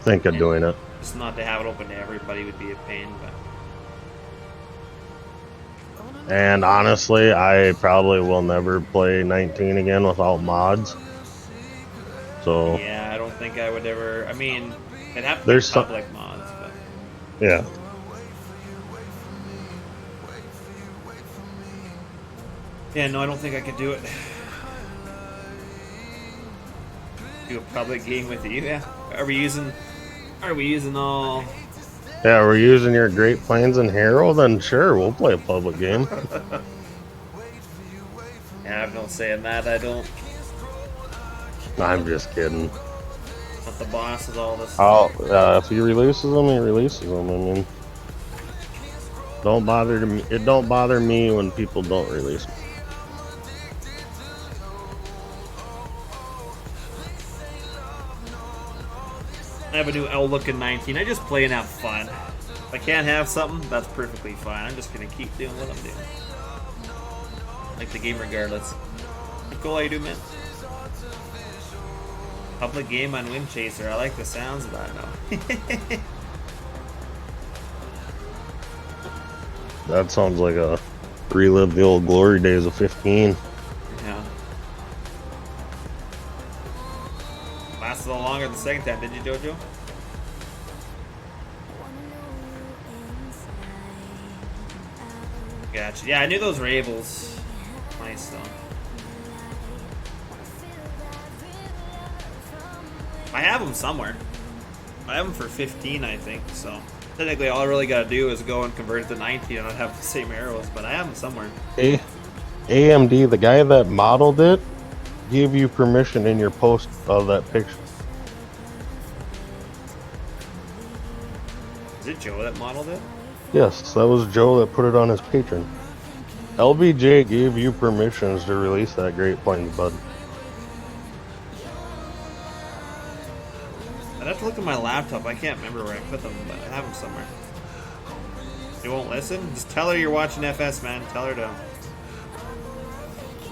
think of doing it. Just not to have it open to everybody would be a pain, but. And honestly, I probably will never play 19 again without mods. So Yeah, I don't think I would ever. I mean, it'd have to be there's some, public mods, but yeah. yeah, no, I don't think I could do it. Do a public game with you? Yeah. Are we using? Are we using all? Yeah, we're using your Great Plains and Hero, then sure, we'll play a public game. Yeah, I've no say in that. I don't. I'm just kidding. Not the boss with all this. If he releases them, he releases them. I mean, don't bother me. It don't bother me when people don't release them. I have a new Outlook in 19. I just play and have fun. If I can't have something, that's perfectly fine. I'm just gonna keep doing what I'm doing. Like the game regardless. Cool, how you do, man? Public game on Wind Chaser. I like the sounds of that now. That sounds like a relive the old glory days of 15. Yeah. Lasted a little longer the second time, did you, Jojo? Gotcha. Yeah, I knew those were Abels. Nice though. I have them somewhere. I have them for 15, I think. So technically, all I really gotta do is go and convert it to 19, and I'd have the same arrows. But I have them somewhere. AMD, the guy that modeled it, gave you permission in your post of that picture. Is it Joe that modeled it? Yes, that was Joe that put it on his Patreon. LBJ gave you permissions to release that Great Plains, bud. I'd have to look at my laptop. I can't remember where I put them, but I have them somewhere. You won't listen? Just tell her you're watching FS, man. Tell her to.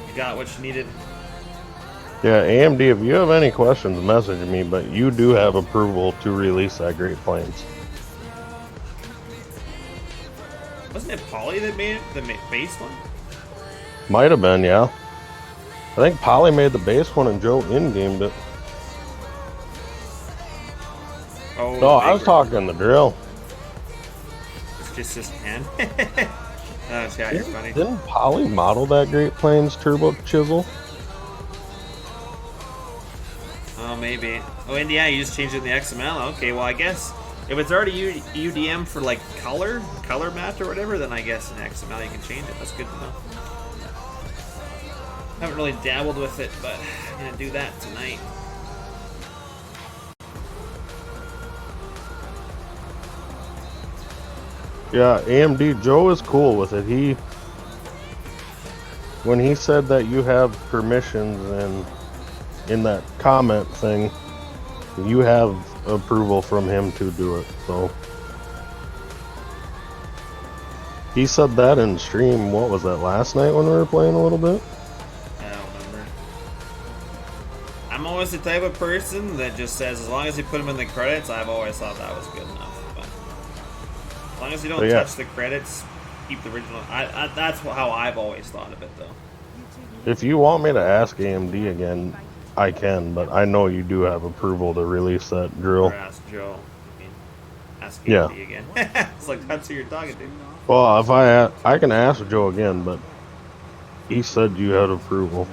You got what you needed. Yeah, AMD, if you have any questions, message me, but you do have approval to release that Great Plains. Wasn't it Polly that made it? The base one? Might have been, yeah. I think Polly made the base one and Joe in-gamed it. Oh, No, I was talking the drill. It's just his hand. Oh, yeah, you're funny. Didn't Polly model that Great Plains turbo chisel? Oh, maybe. Oh, and yeah, you just changed it in the XML. Okay, well, I guess if it's already UDM for like color match or whatever, then I guess in XML you can change it. That's good to know. Haven't really dabbled with it, but I'm gonna do that tonight. Yeah, AMD, Joe is cool with it. When he said that you have permissions and in that comment thing, you have approval from him to do it, so. He said that in stream, what was that, last night when we were playing a little bit? I don't remember. I'm always the type of person that just says, as long as you put them in the credits, I've always thought that was good enough. But as long as you don't touch the credits, keep the original. That's how I've always thought of it, though. If you want me to ask AMD again, I can, but I know you do have approval to release that drill. Or ask Joe. I mean, ask AMD again. It's like, that's who you're talking to. Well, if I can ask Joe again, but he said you had approval.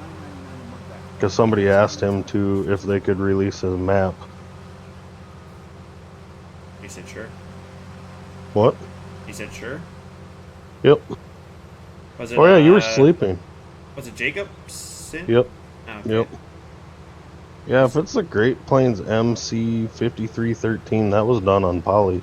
Because somebody asked him to, if they could release his map. He said sure. What? He said sure? Yep. Was it, oh yeah, you were sleeping. Was it Jacobson? Yep. Oh, okay. Yep. Yeah, if it's the Great Plains MC5313, that was done on Poly.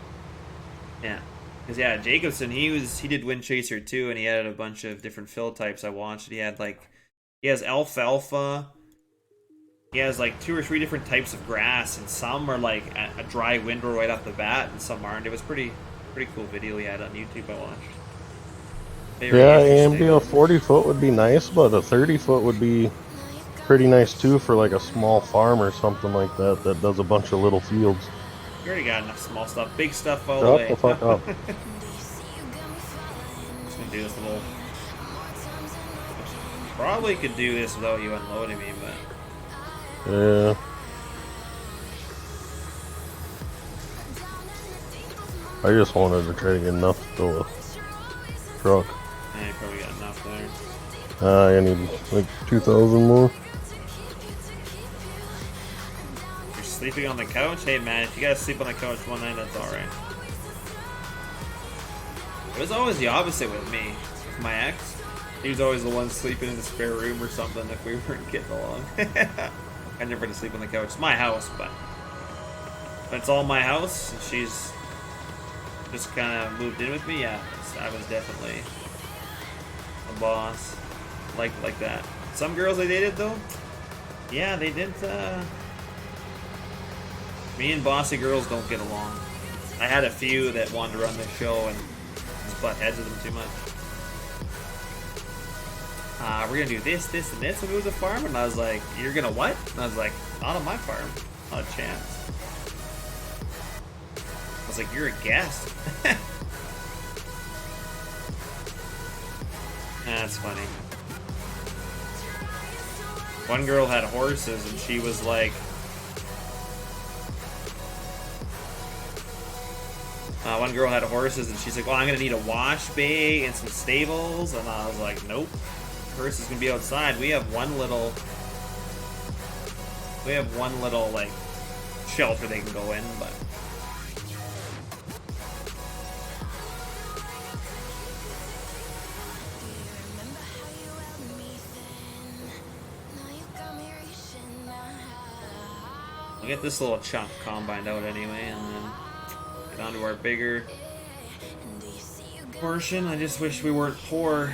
Yeah. Because, yeah, Jacobson, he did Wind Chaser too, and he added a bunch of different fill types I watched. He has alfalfa. He has like 2 or 3 different types of grass, and some are like a dry windrow right off the bat, and some aren't. It was pretty cool video he had on YouTube I watched. AMD, a 40-foot would be nice, but a 30-foot would be pretty nice too for like a small farm or something like that that does a bunch of little fields. You already got enough small stuff. Big stuff all the way. Shut the fuck up. Just gonna do this little... Probably could do this without you unloading me, but... Yeah. I just wanted to try to get enough to fill a truck. Yeah, you probably got enough there. I need like 2,000 more. You're sleeping on the couch? Hey man, if you guys sleep on the couch one night, that's alright. It was always the opposite with me. With my ex. He was always the one sleeping in the spare room or something if we weren't getting along. I never had to sleep on the couch. It's my house, but it's all my house. And she's just kind of moved in with me. Yeah, I was definitely a boss. Like that. Some girls I dated though, yeah, they didn't. Me and bossy girls don't get along. I had a few that wanted to run the show and just butt heads with them too much. We're gonna do this, this, and this when it was a farm, and I was like, "You're gonna what?" And I was like, "Not on my farm, not a chance." I was like, "You're a guest." That's funny. One girl had horses, and she was like, one girl had horses, and she's like, "Well, I'm gonna need a wash bay and some stables," and I was like, "Nope. Horse is gonna be outside. We have one little like shelter they can go in, but we'll get this little chunk combined out anyway, and then get onto our bigger portion. I just wish we weren't poor.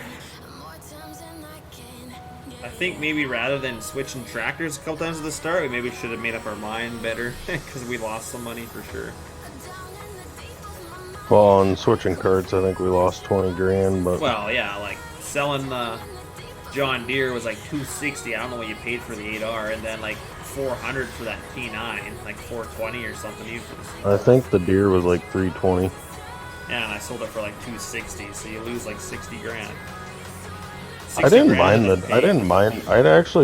I think maybe rather than switching tractors a couple times at the start, we maybe should have made up our mind better because we lost some money for sure. Well, on switching carts, I think we lost 20 grand, but... Well, yeah, like selling the John Deere was like $260. I don't know what you paid for the 8R, and then like $400 for that T9, like $420 or something. I think the Deere was like $320. Yeah, and I sold it for like $260, so you lose like 60 grand. I actually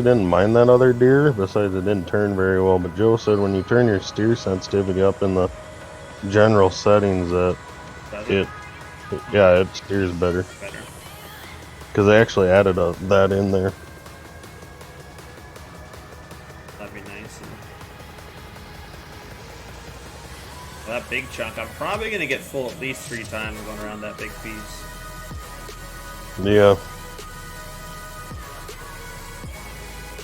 didn't mind that other Deere, besides it didn't turn very well, but Joe said when you turn your steer sensitivity up in the general settings that it steers better. Because they actually added that in there. That'd be nice. Well, that big chunk, I'm probably going to get full at least 3 times going around that big piece. Yeah.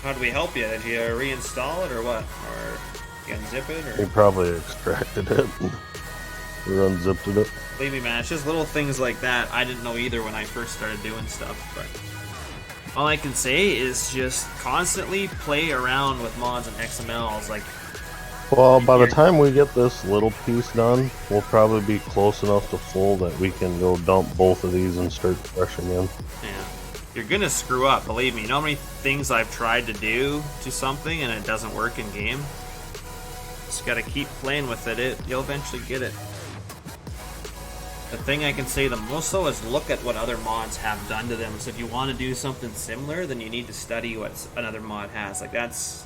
How do we help you? Did you reinstall it or what? Or you unzip it? Or? He probably extracted it or unzipped it. Believe me, man, it's just little things like that. I didn't know either when I first started doing stuff, but all I can say is just constantly play around with mods and XMLs. Like, well, by the time we get this little piece done, we'll probably be close enough to full that we can go dump both of these and start fresh again. Yeah. You're gonna screw up, believe me. You know how many things I've tried to do to something and it doesn't work in game? Just gotta keep playing with it. You'll eventually get it. The thing I can say the most though is look at what other mods have done to them. So if you want to do something similar, then you need to study what another mod has. Like that's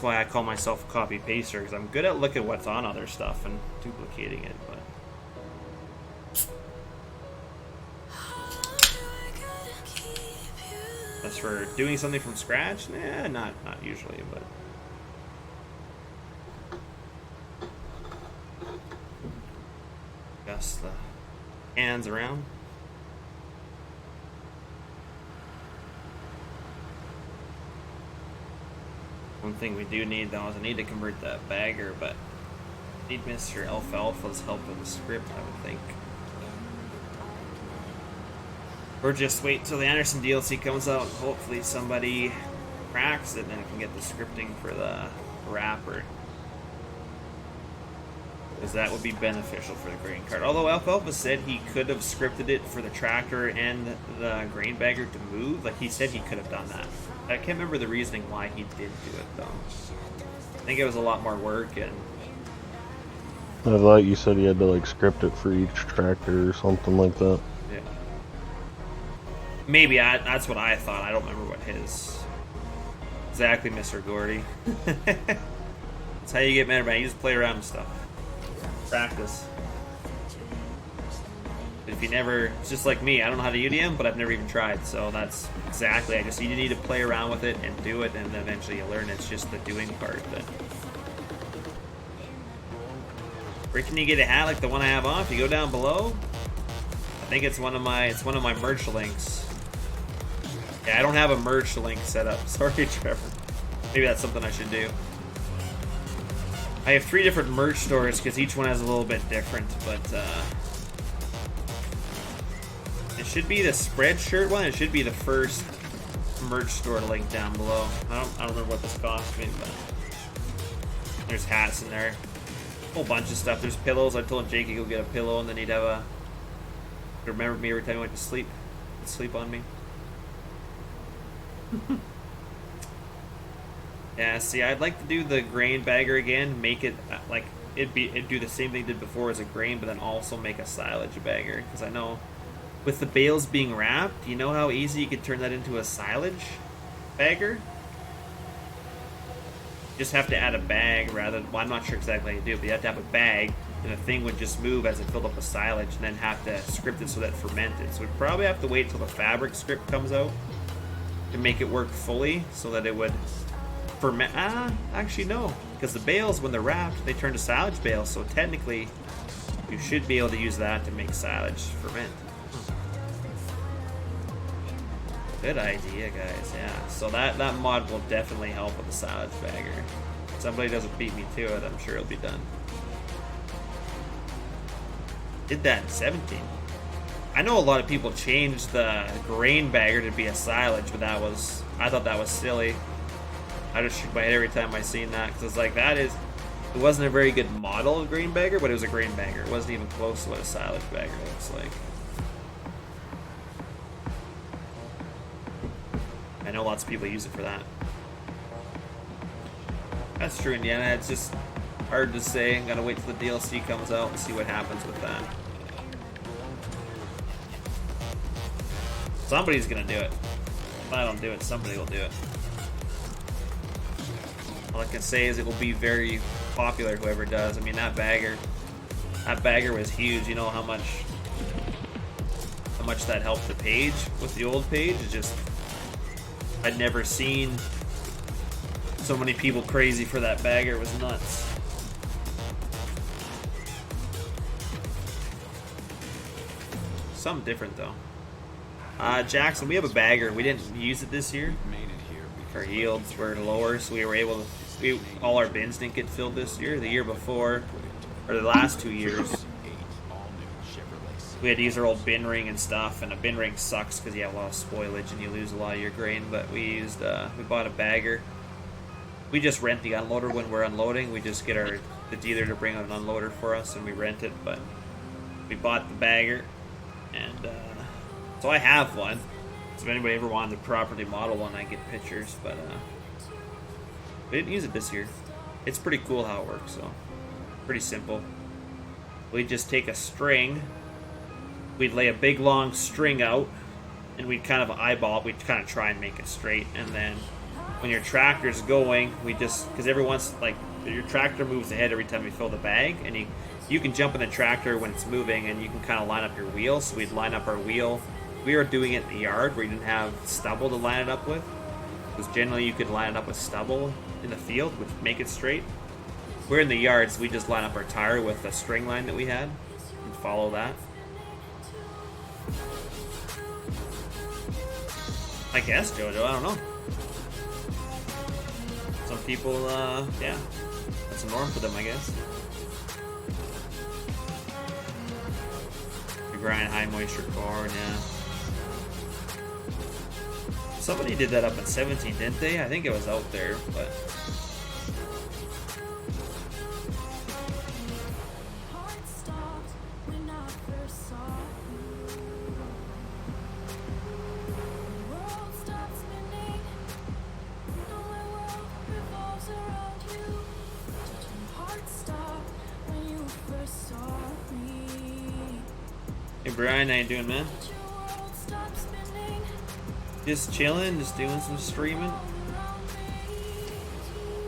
why I call myself a copy paster, because I'm good at looking at what's on other stuff and duplicating it. But as for doing something from scratch, nah, not usually, but just the hands around. One thing we do need though is I need to convert that bagger, but I need Mr. Alfalfa's help with the script, I would think. Or just wait till the Anderson DLC comes out. Hopefully somebody cracks it and I can get the scripting for the wrapper. Because that would be beneficial for the grain cart. Although Alfalfa said he could have scripted it for the tractor and the grain bagger to move. Like he said he could have done that. I can't remember the reasoning why he did do it though. I think it was a lot more work and... I thought you said he had to like script it for each tractor or something like that. Yeah. Maybe that's what I thought. I don't remember what his... Exactly, Mr. Gordy. That's how you get mad about it. You just play around with stuff. practice. If you never, it's just like me, I don't know how to UDM, but I've never even tried, so that's exactly, you need to play around with it and do it, and then eventually you learn. It's just the doing part. But where can you get a hat like the one I have on? If you go down below, I think it's one of my merch links. Yeah, I don't have a merch link set up. Sorry, Trevor. Maybe that's something I should do. I have 3 different merch stores because each one has a little bit different, but it should be the Spreadshirt one. It should be the first merch store link down below. I don't remember what this cost me, but there's hats in there. A whole bunch of stuff. There's pillows. I told Jake he'd go get a pillow, and then he'd have a remember me every time he went to sleep. He'd sleep on me. Yeah, see, I'd like to do the grain bagger again. Make it like it'd do the same thing it did before as a grain, but then also make a silage bagger. Because I know with the bales being wrapped, you know how easy you could turn that into a silage bagger? You just have to add a bag rather than, well, I'm not sure exactly how you do it, but you have to have a bag, and the thing would just move as it filled up with silage, and then have to script it so that it fermented. So we'd probably have to wait until the fabric script comes out to make it work fully, so that it would ferment. Actually no, because the bales, when they're wrapped, they turn to silage bales, so technically you should be able to use that to make silage ferment. Good idea, guys. Yeah, so that mod will definitely help with the silage bagger. If somebody doesn't beat me to it, I'm sure it'll be done. Did that in 17. I know a lot of people changed the grain bagger to be a silage, but I thought that was silly. I just shook my head every time I seen that, because it's like, it wasn't a very good model of grain bagger, but it was a grain bagger. It wasn't even close to what a silage bagger looks like. I know lots of people use it for that. That's true, Indiana. It's just hard to say. I'm gonna wait till the DLC comes out and see what happens with that. Somebody's gonna do it. If I don't do it, somebody will do it. All I can say is it will be very popular, whoever does. I mean, that bagger was huge. You know how much that helped the page with the old page. It's just, I'd never seen so many people crazy for that bagger. It was nuts. Something different though. Jackson, we have a bagger. We didn't use it this year. Our yields were lower, so we were able to. All our bins didn't get filled this year. The year before, or the last 2 years, we had to use our old bin ring and stuff. And a bin ring sucks because you have a lot of spoilage and you lose a lot of your grain. But we bought a bagger. We just rent the unloader when we're unloading. We just get the dealer to bring an unloader for us, and we rent it. But we bought the bagger, and so I have one. So if anybody ever wanted the property model one, I get pictures. But we didn't use it this year. It's pretty cool how it works. So pretty simple. We just take a string. We'd lay a big long string out, and we'd kind of eyeball it. We'd kind of try and make it straight, and then when your tractor's going, because every once, like, your tractor moves ahead every time you fill the bag, and you can jump in the tractor when it's moving, and you can kind of line up your wheel. So we'd line up our wheel. We were doing it in the yard where you didn't have stubble to line it up with, because generally you could line it up with stubble in the field, which would make it straight. We're in the yard, so we just line up our tire with the string line that we had and follow that. I guess, Jojo, I don't know. Some people, yeah, that's a norm for them, I guess. You grind high moisture corn, yeah. Somebody did that up in 17, didn't they? I think it was out there, but hey Brian, how you doing, man? Just chilling, just doing some streaming.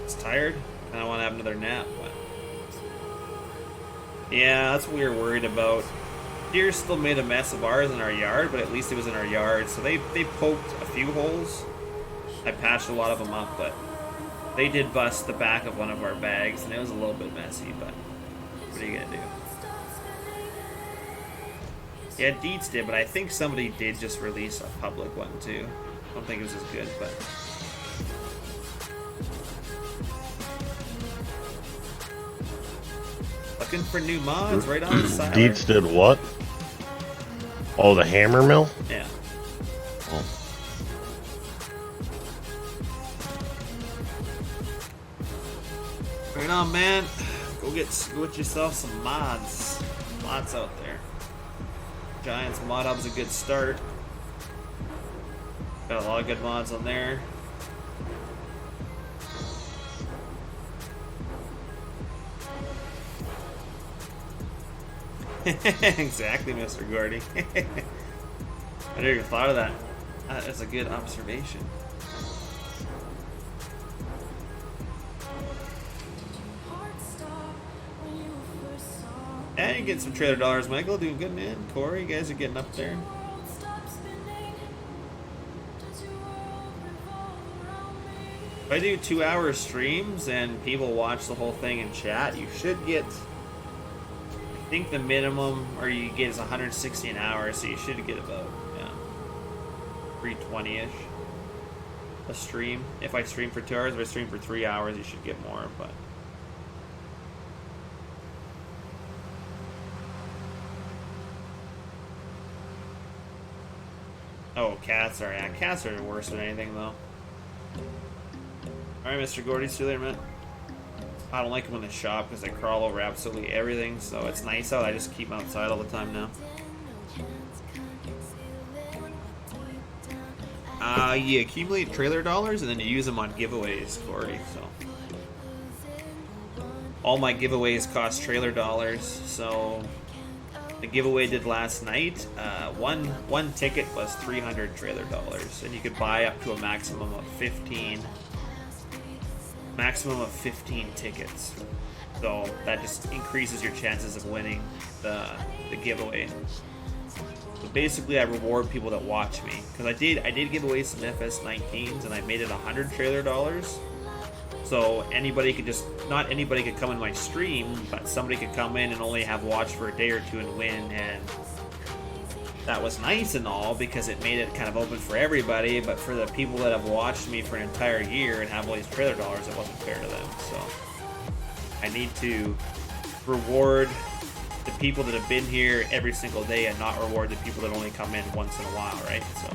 It's tired. I don't want to have another nap, but Yeah, that's what we were worried about. Deer still made a mess of ours in our yard, but at least it was in our yard. So they poked a few holes. I patched a lot of them up, but they did bust the back of one of our bags, and it was a little bit messy, but what are you gonna do? Yeah, Deets did, but I think somebody did just release a public one too. I don't think it was as good, but... Looking for new mods right on the side. Deets did what? Oh, the hammer mill? Yeah. Oh. Right on, man. Go get yourself some mods. Lots out there. Giants Mod Hub's a good start. Got a lot of good mods on there. Exactly, Mr. Gordy. I never even thought of that. That's a good observation. And you get some trailer dollars, Michael. Doing good, man. Corey, you guys are getting up there. If I do 2-hour streams and people watch the whole thing and chat, you should get... I think the minimum or you get is 160 an hour, so you should get about 320-ish a stream. If I stream for 2 hours, if I stream for 3 hours, you should get more. But oh, cats are cats are worse than anything though. All right, Mr. Gordy, see you later, man. I don't like them in the shop because they crawl over absolutely everything, so it's nice out. I just keep them outside all the time now. You accumulate trailer dollars and then you use them on giveaways, Corey. So all my giveaways cost trailer dollars. So the giveaway I did last night, one ticket was 300 trailer dollars, and you could buy up to a maximum of 15 tickets. So that just increases your chances of winning the giveaway. So basically I reward people that watch me, because I did give away some FS19s and I made it 100 trailer dollars. So anybody could not anybody could come in my stream, but somebody could come in and only have watched for a day or two and win, and that was nice and all because it made it kind of open for everybody, but for the people that have watched me for an entire year and have all these trailer dollars, it wasn't fair to them. So I need to reward the people that have been here every single day and not reward the people that only come in once in a while, right? So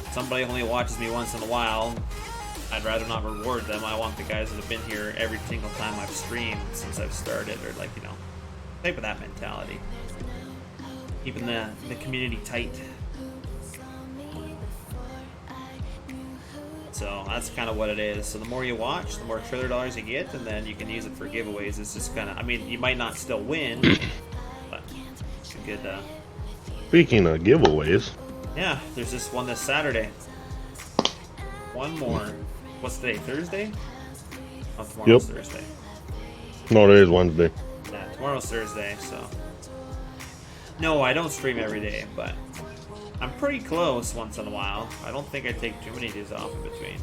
if somebody only watches me once in a while, I'd rather not reward them. I want the guys that have been here every single time I've streamed since I've started, or like, you know, type of that mentality. Keeping the community tight. So that's kind of what it is. So the more you watch, the more trailer dollars you get, and then you can use it for giveaways. It's just kind of, I mean, you might not still win, but it's a good... Speaking of giveaways... Yeah, there's this one this Saturday. One more. What's today? Thursday? Oh, tomorrow's Thursday. No, today is Wednesday. Yeah, tomorrow's Thursday, so... No, I don't stream every day, but I'm pretty close once in a while. I don't think I take too many days off in between.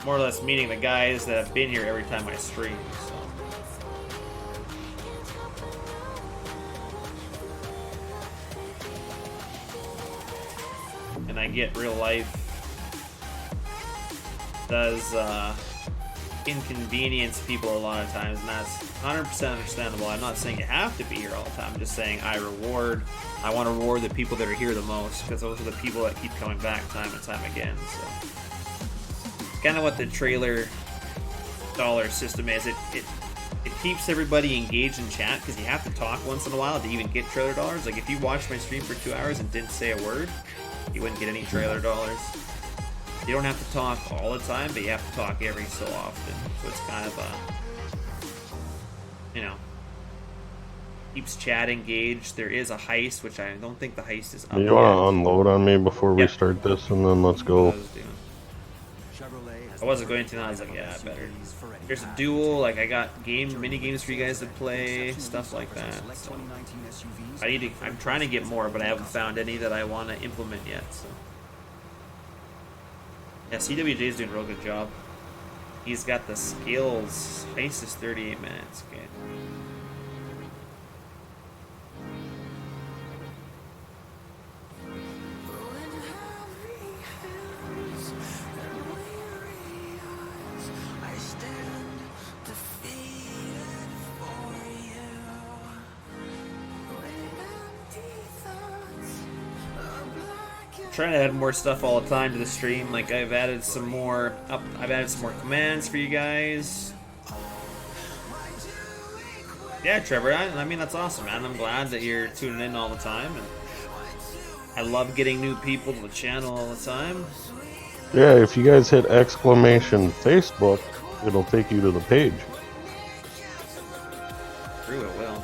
More or less meeting the guys that have been here every time I stream, so. And I get real life does inconvenience people a lot of times, and that's 100% understandable. I'm not saying you have to be here all the time. I'm just saying I want to reward the people that are here the most, because those are the people that keep coming back time and time again. So kind of what the trailer dollar system is. It keeps everybody engaged in chat, because you have to talk once in a while to even get trailer dollars. Like if you watched my stream for 2 hours and didn't say a word, you wouldn't get any trailer dollars. You don't have to talk all the time, but you have to talk every so often. So it's kind of a, you know, keeps chat engaged. There is a heist, which I don't think the heist is up You want to yet. unload on me before we Yep. start this, and then let's What go. I was doing. I wasn't going to, and I was like, yeah, I better. There's a duel, like I got mini games for you guys to play, stuff like that. So I'm trying to get more, but I haven't found any that I want to implement yet. So yeah, CWJ is doing a real good job. He's got the skills. Heists is 38 minutes. Okay. Trying to add more stuff all the time to the stream. Like I've added some more commands for you guys. Yeah, Trevor. I mean that's awesome, man. I'm glad that you're tuning in all the time, and I love getting new people to the channel all the time. Yeah, if you guys hit exclamation Facebook, it'll take you to the page. True, it will.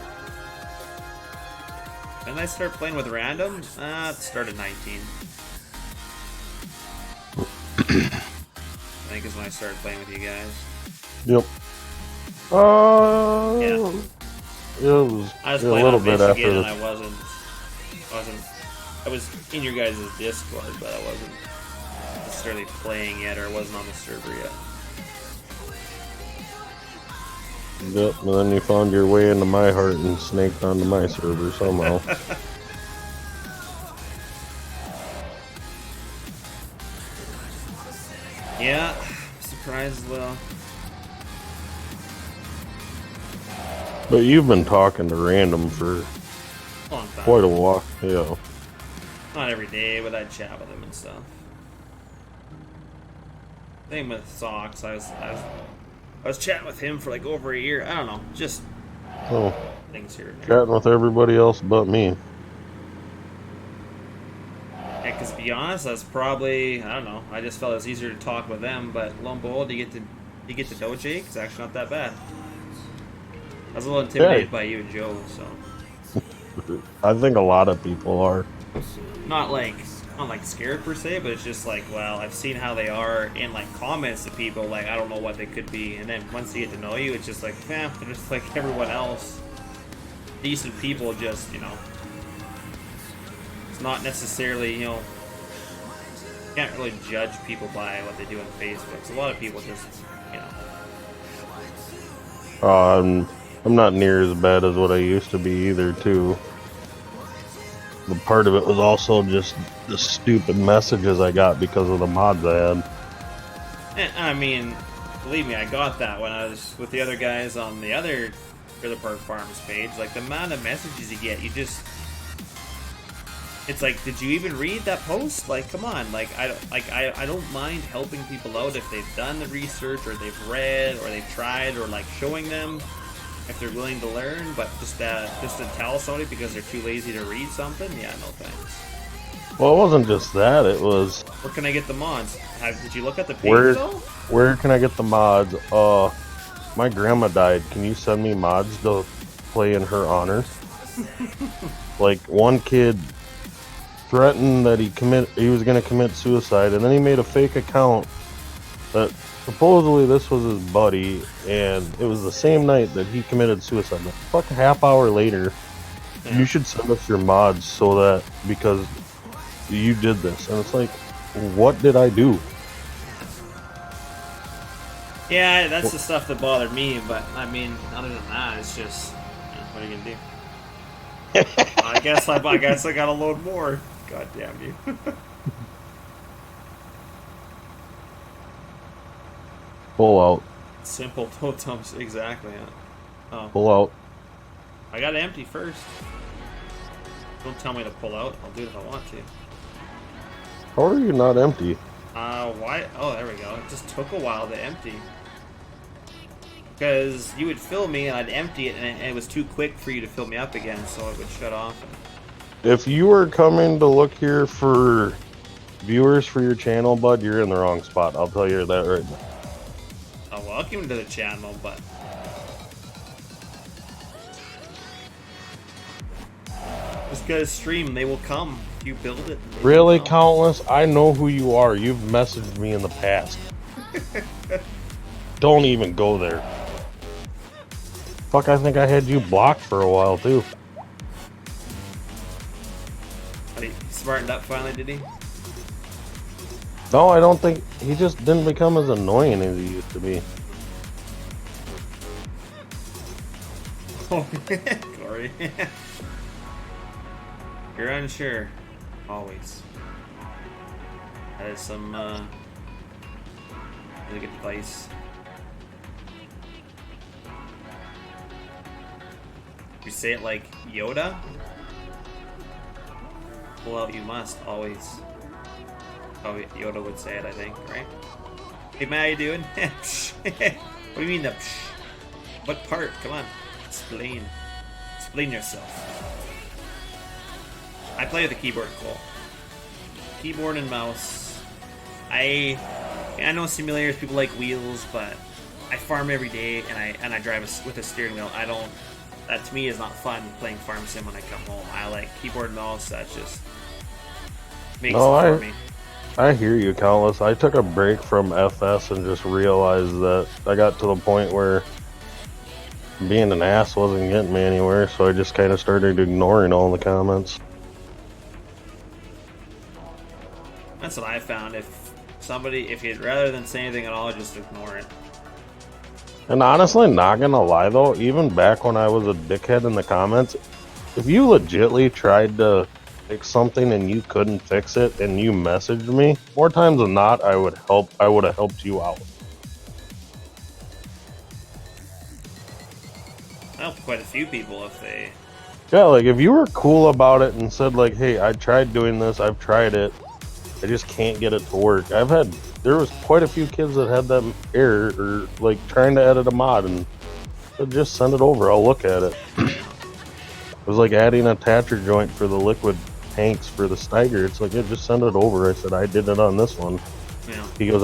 Didn't I start playing with random? It started 19. I think is when I started playing with you guys. Yep. Yeah. It was I was a playing little on bit Michigan after and the... I was in your guys' Discord, but I wasn't necessarily playing yet, or I wasn't on the server yet. Yep, and then you found your way into my heart and snaked onto my server somehow. Yeah, surprised as well. But you've been talking to random for Long time. quite a while. Yeah. Not every day, but I'd chat with him and stuff. Same with Socks. I was chatting with him for like over a year. I don't know, just Oh, things here and there. chatting with everybody else but me. Yeah, because to be honest, I was probably, I don't know, I just felt it was easier to talk with them, but lo and behold, you get to know Jake. It's actually not that bad. I was a little intimidated by you and Joe, so I think a lot of people are. not like scared per se, but it's just like, well, I've seen how they are in like comments to people, like I don't know what they could be, and then once they get to know you, it's just like, they're just like everyone else. Decent people, just it's not necessarily can't really judge people by what they do on Facebook. So a lot of people just I'm not near as bad as what I used to be either, too. But part of it was also just the stupid messages I got because of the mods I had. And, I mean, believe me, I got that when I was with the other guys on the other Trailer Park Farms page. Like the amount of messages you get, it's like, did you even read that post? Like, come on. Like, I don't mind helping people out if they've done the research or they've read or they've tried, or like showing them if they're willing to learn. But just to tell somebody because they're too lazy to read something, yeah, no thanks. Well, it wasn't just that. It was, Where can I get the mods? Did you look at the page though? where can I get the mods? My grandma died. Can you send me mods to play in her honor? Like, one kid threatened that he was going to commit suicide, and then he made a fake account that supposedly this was his buddy, and it was the same night that he committed suicide. Like, fuck, a half hour later, you should send us your mods so that, because you did this. And it's like, what did I do? Yeah, that's the stuff that bothered me, but I mean, other than that, it's just, what are you gonna do? I guess I gotta load more. God damn you. Pull out. Simple totems, exactly. Oh, Pull out. I gotta empty first. Don't tell me to pull out. I'll do it if I want to. How are you not empty? Why? Oh, there we go. It just took a while to empty. Because you would fill me and I'd empty it, and it was too quick for you to fill me up again, so it would shut off. If you were coming to look here for viewers for your channel, bud, you're in the wrong spot. I'll tell you that right now. Oh, welcome to the channel, but Just gotta stream. They will come. If you build it. they will Really, come. Countless? I know who you are. You've messaged me in the past. Don't even go there. Fuck, I think I had you blocked for a while, too. But he smartened up finally, did he? No, I don't think... He just didn't become as annoying as he used to be. Oh, Corey. You're unsure. Always. That is some really good advice. You say it like Yoda? Pull out you must, always. Oh, Yoda would say it, I think, right? Hey, Matt, how you doing? What do you mean the psh? What part? Come on. Explain. Explain yourself. I play with the keyboard, cool. Keyboard and mouse. I know simulators, people like wheels, but I farm every day and I drive with a steering wheel. I don't. That to me is not fun playing farm sim when I come home. I like keyboard and mouse. That just makes it for me. I hear you, Countless. I took a break from FS and just realized that I got to the point where being an ass wasn't getting me anywhere, so I just kind of started ignoring all the comments. That's what I found. If you'd rather than say anything at all, just ignore it. And honestly, not gonna lie though, even back when I was a dickhead in the comments, if you legitly tried to fix something and you couldn't fix it and you messaged me, more times than not, I would have helped you out. I helped quite a few people if they... Yeah, like if you were cool about it and said like, hey, I tried doing this, I've tried it, I just can't get it to work. There was quite a few kids that had that error, or like trying to edit a mod and said, just send it over, I'll look at it. It was like adding a attacher joint for the liquid tanks for the Steiger. It's like, yeah, just send it over. I said, I did it on this one. Yeah. He goes,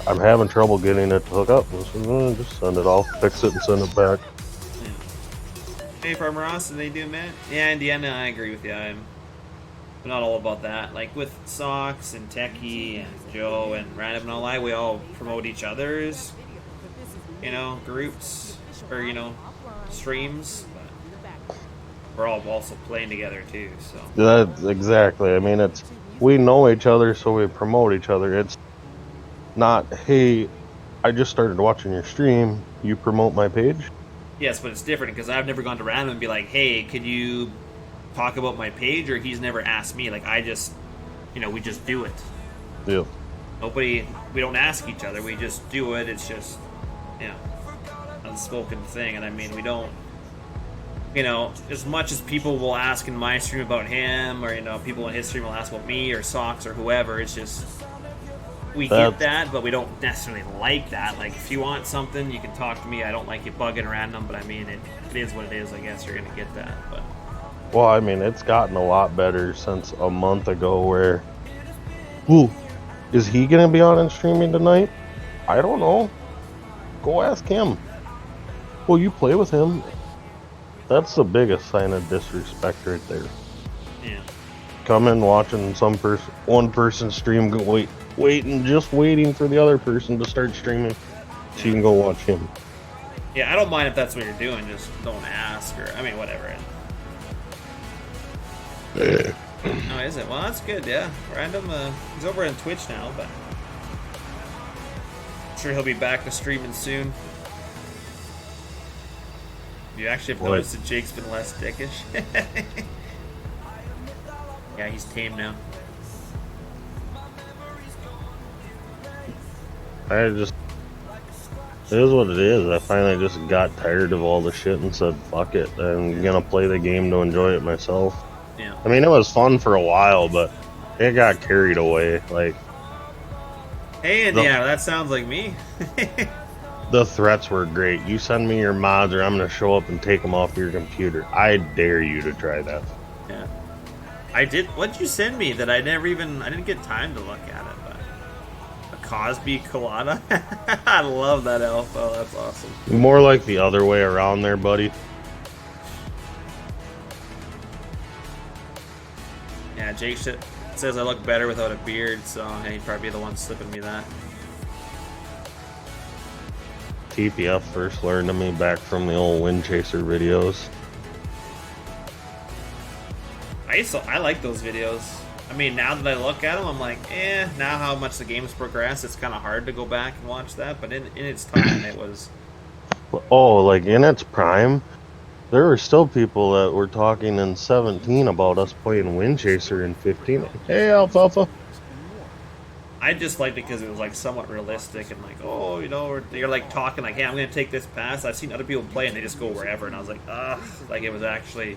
I'm having trouble getting it to hook up. I said, just send it, I'll fix it and send it back. Yeah. Hey, Farmer Ross, and they do, man. Yeah, Indiana, I agree with you. I'm not all about that. Like with Socks and Techie and Joe and Random and all that, we all promote each other's, groups or, streams. But we're all also playing together too, so. That's exactly. I mean, we know each other, so we promote each other. It's not, hey, I just started watching your stream, you promote my page? Yes, but it's different because I've never gone to Random and be like, hey, could you talk about my page? Or he's never asked me. Like, I just, we just do it. Yeah. We don't ask each other. We just do it. It's just, unspoken thing. And I mean, we don't, as much as people will ask in my stream about him, or, people in his stream will ask about me or Socks or whoever, it's just, we get that, but we don't necessarily like that. Like, if you want something, you can talk to me. I don't like you bugging Random, but I mean, it is what it is. I guess you're going to get that, but. Well, I mean, it's gotten a lot better since a month ago where... Ooh, is he going to be on and streaming tonight? I don't know. Go ask him. Well, you play with him. That's the biggest sign of disrespect right there. Yeah. Come in watching one person stream, just waiting for the other person to start streaming so you can go watch him. Yeah, I don't mind if that's what you're doing. Just don't ask, or, whatever. Oh, is it? Well, that's good, yeah. Random, he's over on Twitch now, but I'm sure he'll be back to streaming soon. You actually have noticed that Jake's been less dickish? Yeah, he's tame now. It is what it is. I finally just got tired of all the shit and said, fuck it. I'm gonna play the game to enjoy it myself. Yeah. I mean, it was fun for a while, but it got carried away. Like, hey, Indiana, that sounds like me. The threats were great. You send me your mods or I'm going to show up and take them off your computer. I dare you to try that. Yeah. I did. What'd you send me that I didn't get time to look at it, but a Cosby Colada? I love that elf. Oh, that's awesome. More like the other way around there, buddy. Jake says I look better without a beard, so yeah, he'd probably be the one slipping me that. TPF first learned to me back from the old Wind Chaser videos. I like those videos. I mean, now that I look at them, I'm like, now how much the game's progressed, it's kind of hard to go back and watch that, but in its time, it was... Oh, like in its prime, there were still people that were talking in 17 about us playing Wind Chaser in 15. Hey, Alfalfa. I just liked it because it was like somewhat realistic and like, oh, you know, you're like talking like, hey, I'm gonna take this pass. I've seen other people play and they just go wherever, and I was like, like it was actually,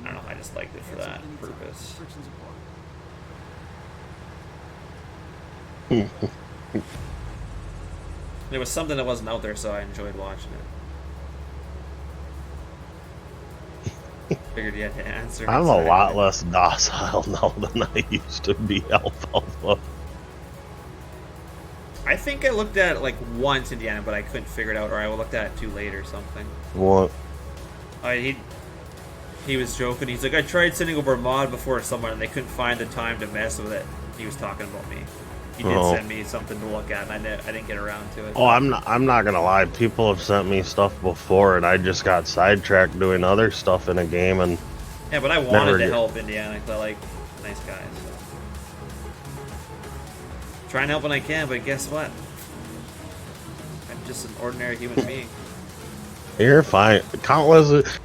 I don't know, I just liked it for that purpose. There was something that wasn't out there, so I enjoyed watching it. Figured you had to answer. I'm a lot less docile now than I used to be, Alfalfa. I think I looked at it like once, Indiana, but I couldn't figure it out, or I looked at it too late or something. What? He was joking. He's like, I tried sending over a mod before someone, and they couldn't find the time to mess with it. He was talking about me. He did send me something to look at, and I didn't get around to it. Oh, I'm not gonna lie. People have sent me stuff before, and I just got sidetracked doing other stuff in a game, and yeah, but I wanted to help Indiana because I like nice guys. So. Try and help when I can, but guess what? I'm just an ordinary human being. You're fine. Countless.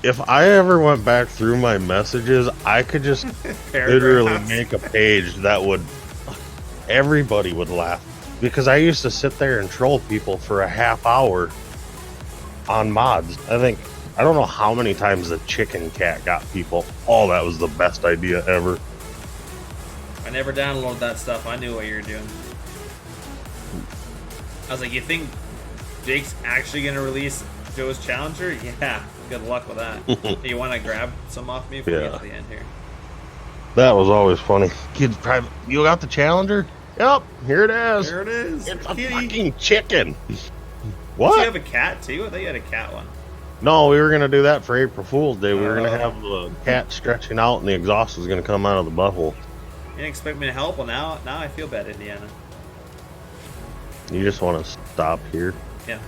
If I ever went back through my messages, I could just literally make a page that would. Everybody would laugh because I used to sit there and troll people for a half hour on mods. I don't know how many times the chicken cat got people. Oh, that was the best idea ever. I never downloaded that stuff. I knew what you were doing. I was like, you think Jake's actually going to release Joe's Challenger? Yeah, good luck with that. You want to grab some off me before we get to the end here? That was always funny. Kids private. You got the Challenger? Yep, here it is. There it is. It's a fucking chicken. What? Did you have a cat too? I thought you had a cat one. No, we were gonna do that for April Fool's Day. We were gonna have the cat stretching out, and the exhaust was gonna come out of the butthole. You didn't expect me to help? Well, now I feel bad, Indiana. You just want to stop here? Yeah.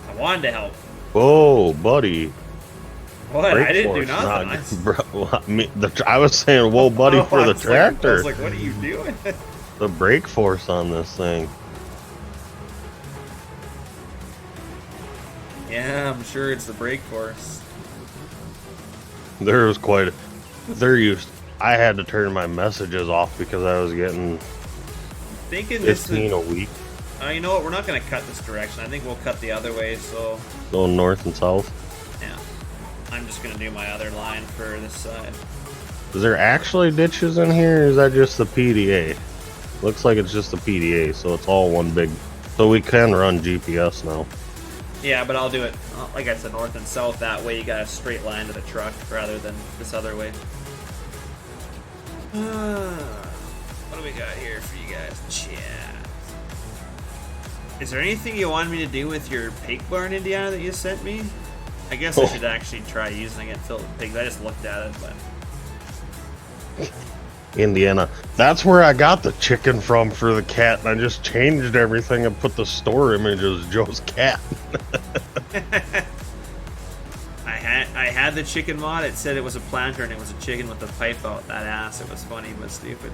I wanted to help. Oh, buddy. What? I didn't do nothing. I was saying, whoa, buddy, for the tractor. I was like, what are you doing? The brake force on this thing. Yeah, I'm sure it's the brake force. There was quite. I had to turn my messages off because I was getting 15 a week. You know what? We're not going to cut this direction. I think we'll cut the other way. So going north and south. Yeah. I'm just going to do my other line for this side. Is there actually ditches in here, or is that just the PDA? Looks like it's just the PDA, so it's all one big... So we can run GPS now. Yeah, but I'll do it, like I said, north and south. That way you got a straight line to the truck, rather than this other way. What do we got here for you guys? Chat. Is there anything you want me to do with your pig barn, Indiana, that you sent me? I guess I should actually try using it filled with pigs. I just looked at it, but... Indiana. That's where I got the chicken from for the cat, and I just changed everything and put the store image as Joe's cat. I had the chicken mod. It said it was a planter, and it was a chicken with the pipe out that ass. It was funny but stupid.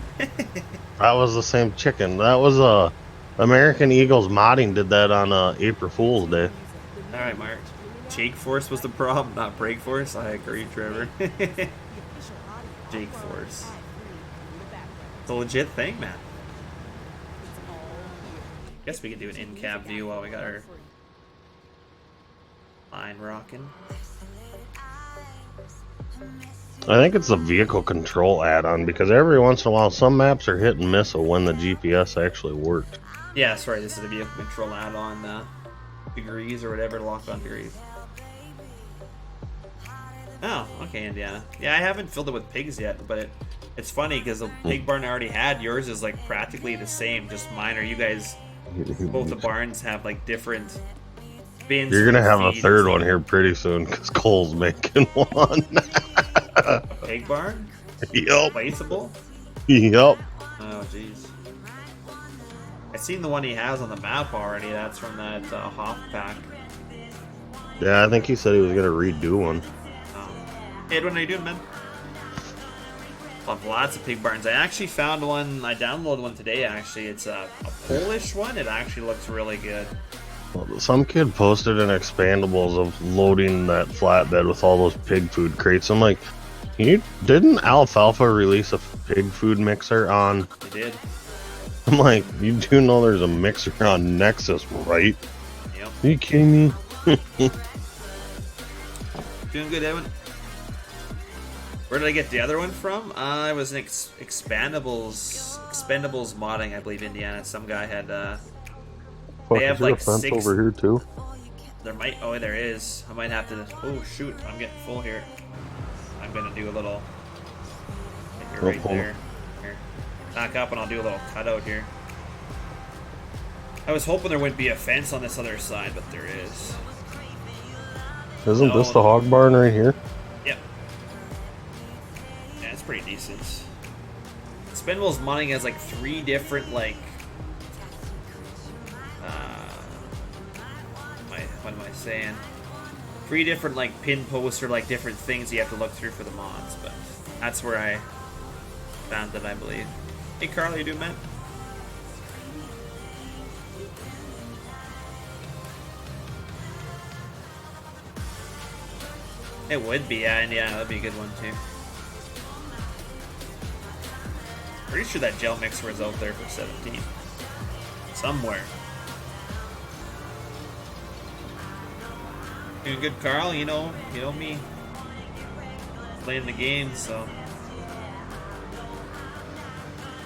That was the same chicken. That was American Eagles modding did that on April Fool's Day. All right, Mark. Jake Force was the problem, not Brake Force. I agree, Trevor. Jake Force. It's a legit thing, man. Guess we could do an in-cab view while we got our line rocking. I think it's the vehicle control add-on, because every once in a while some maps are hit and miss of when the GPS actually worked. Yeah, that's right. This is the vehicle control add-on degrees or whatever, lock-on degrees. Oh, okay, Indiana. Yeah, I haven't filled it with pigs yet, but it's funny because the pig barn I already had, yours is like practically the same, just minor. You guys, both the barns have like different Bins You're for gonna the have a feed third and one stuff. here pretty soon because Cole's making one. A pig barn? Yup. Placeable? Yup. Oh, jeez. I seen the one he has on the map already. That's from that Hoff pack. Yeah, I think he said he was gonna redo one. Hey, what are you doing, man? Love lots of pig barns. I actually found one. I downloaded one today. Actually, it's a Polish one. It actually looks really good. Well, some kid posted an expandables of loading that flatbed with all those pig food crates. I'm like, didn't Alfalfa release a pig food mixer on? They did. I'm like, you do know there's a mixer on Nexus, right? Yep. Are you kidding me? Doing good, Evan. Where did I get the other one from? It was an Expendables modding, I believe, Indiana. Some guy had. Fuck, have is there like a fence 6. over here too? There might. Oh, there is. I might have to. Oh shoot! I'm getting full here. I'm gonna do a little. You're right there. Here. Back up, and I'll do a little cutout here. I was hoping there wouldn't be a fence on this other side, but there is. Isn't this the hog barn right here? Yep. Yeah, it's pretty decent. Expendables modding has like 3 different like. What am I saying? 3 different like pin posts or like different things you have to look through for the mods, but that's where I found it, I believe. Hey Carl, how you doing, man? It would be, yeah, and yeah, that'd be a good one too. Pretty sure that gel mixer was out there for 17. Somewhere. Doing good, Carl. You know me. Playing the game, so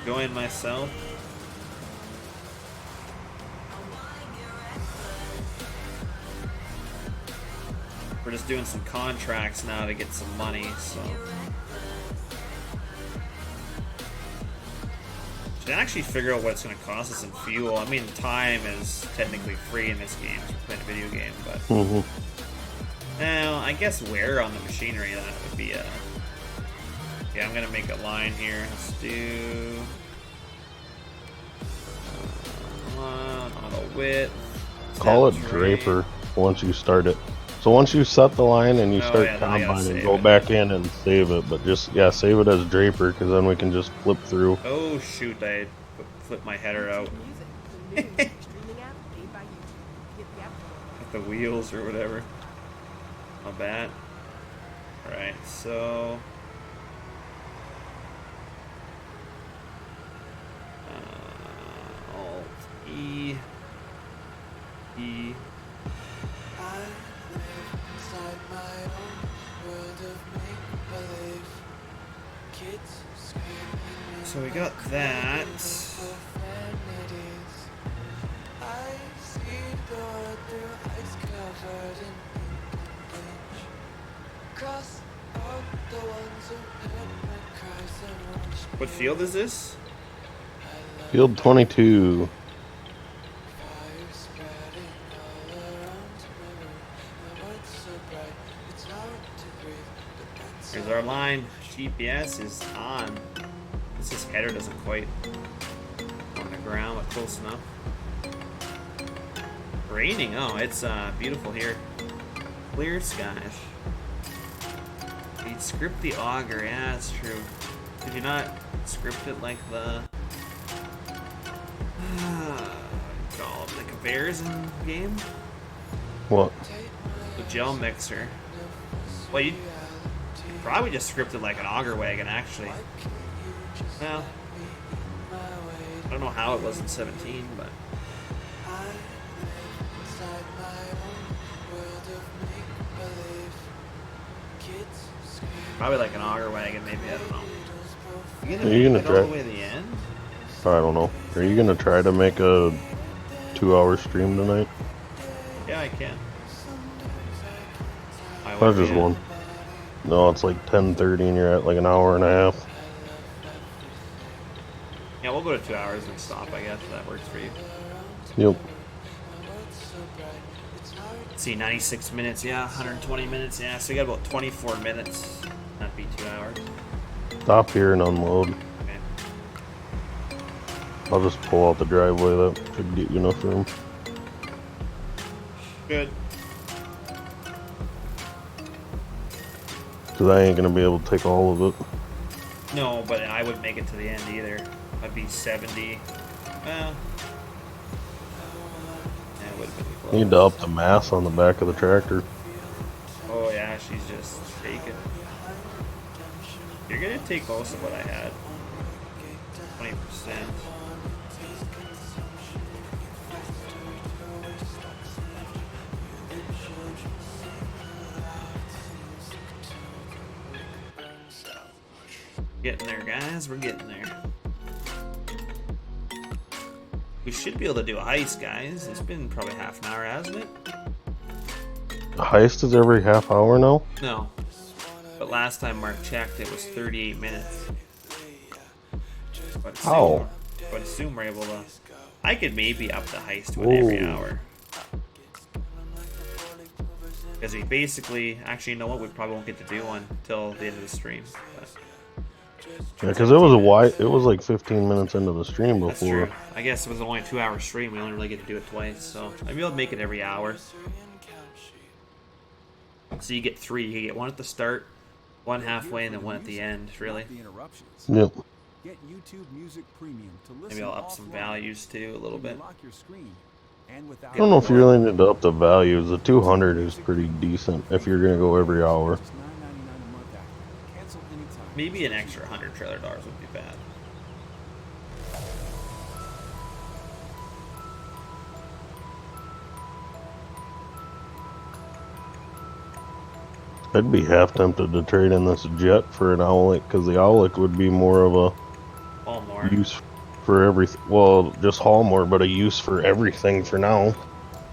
enjoying myself. We're just doing some contracts now to get some money, so should actually figure out what it's going to cost us in fuel. I mean, time is technically free in this game. We're playing a video game, but now I guess wear on the machinery, that would be a. Yeah, I'm gonna make a line here. Let's do auto width. Call it Draper once you start it. So once you set the line and you start combining, go back in and save it. But just save it as Draper because then we can just flip through. Oh shoot! I flipped my header out. With the wheels or whatever. Not bad. Alright, so Alt E E. So we got that. What field is this? Field 22. Here's our line. GPS is on. This header doesn't quite on the ground, but close enough. Raining. Oh, it's beautiful here. Clear skies. You'd script the auger. Yeah, that's true. Did you not script it like the call it, the conveyors in the game? What? The gel mixer. Well, you probably just scripted like an auger wagon, actually. Well, I don't know how it was in 17, but probably like an auger wagon, maybe. I don't know. Are you gonna try all the way to the end? I don't know. Are you gonna try to make a 2-hour stream tonight? Yeah, I can. I just one. No, it's like 10:30 and you're at like an hour and a half. Yeah, we'll go to 2 hours and stop, I guess, if that works for you. Yep. See, 96 minutes, yeah, 120 minutes, yeah, so we got about 24 minutes. That'd be 2 hours. Stop here and unload. Okay. I'll just pull out the driveway. That should get you enough room. Good. Because I ain't going to be able to take all of it. No, but I wouldn't make it to the end either. I'd be 70. Well, yeah, it would have been close. Need to up the mass on the back of the tractor. Oh yeah, she's just taking. You're gonna take most of what I had. 20%. Getting there, guys. We're getting there. We should be able to do a heist, guys. It's been probably half an hour, hasn't it? The heist is every half hour now? No. But last time Mark checked, it was 38 minutes. But How? But assume we're able to... I could maybe up the heist one every hour. Because we basically... Actually, you know what? We probably won't get to do one until the end of the stream. But Yeah, because it was like 15 minutes into the stream that's before. true. I guess it was only a 2-hour stream. We only really get to do it twice. So maybe I'll make it every hour. So you get 3. You get one at the start, one halfway, and then one at the end, really. Yep. Get YouTube Music Premium to listen Maybe I'll up some offline. values too, a little bit. Lock your screen and without I don't know if you really need to up the values. The 200 is pretty decent if you're going to go every hour. Just $9.99 a month after. Cancel anytime. Maybe an extra $100 trailer dollars would be bad. I'd be half tempted to trade in this jet for an owlet, because the owlet would be more of a All more. use for everything. Well, just haul more, but a use for everything for now.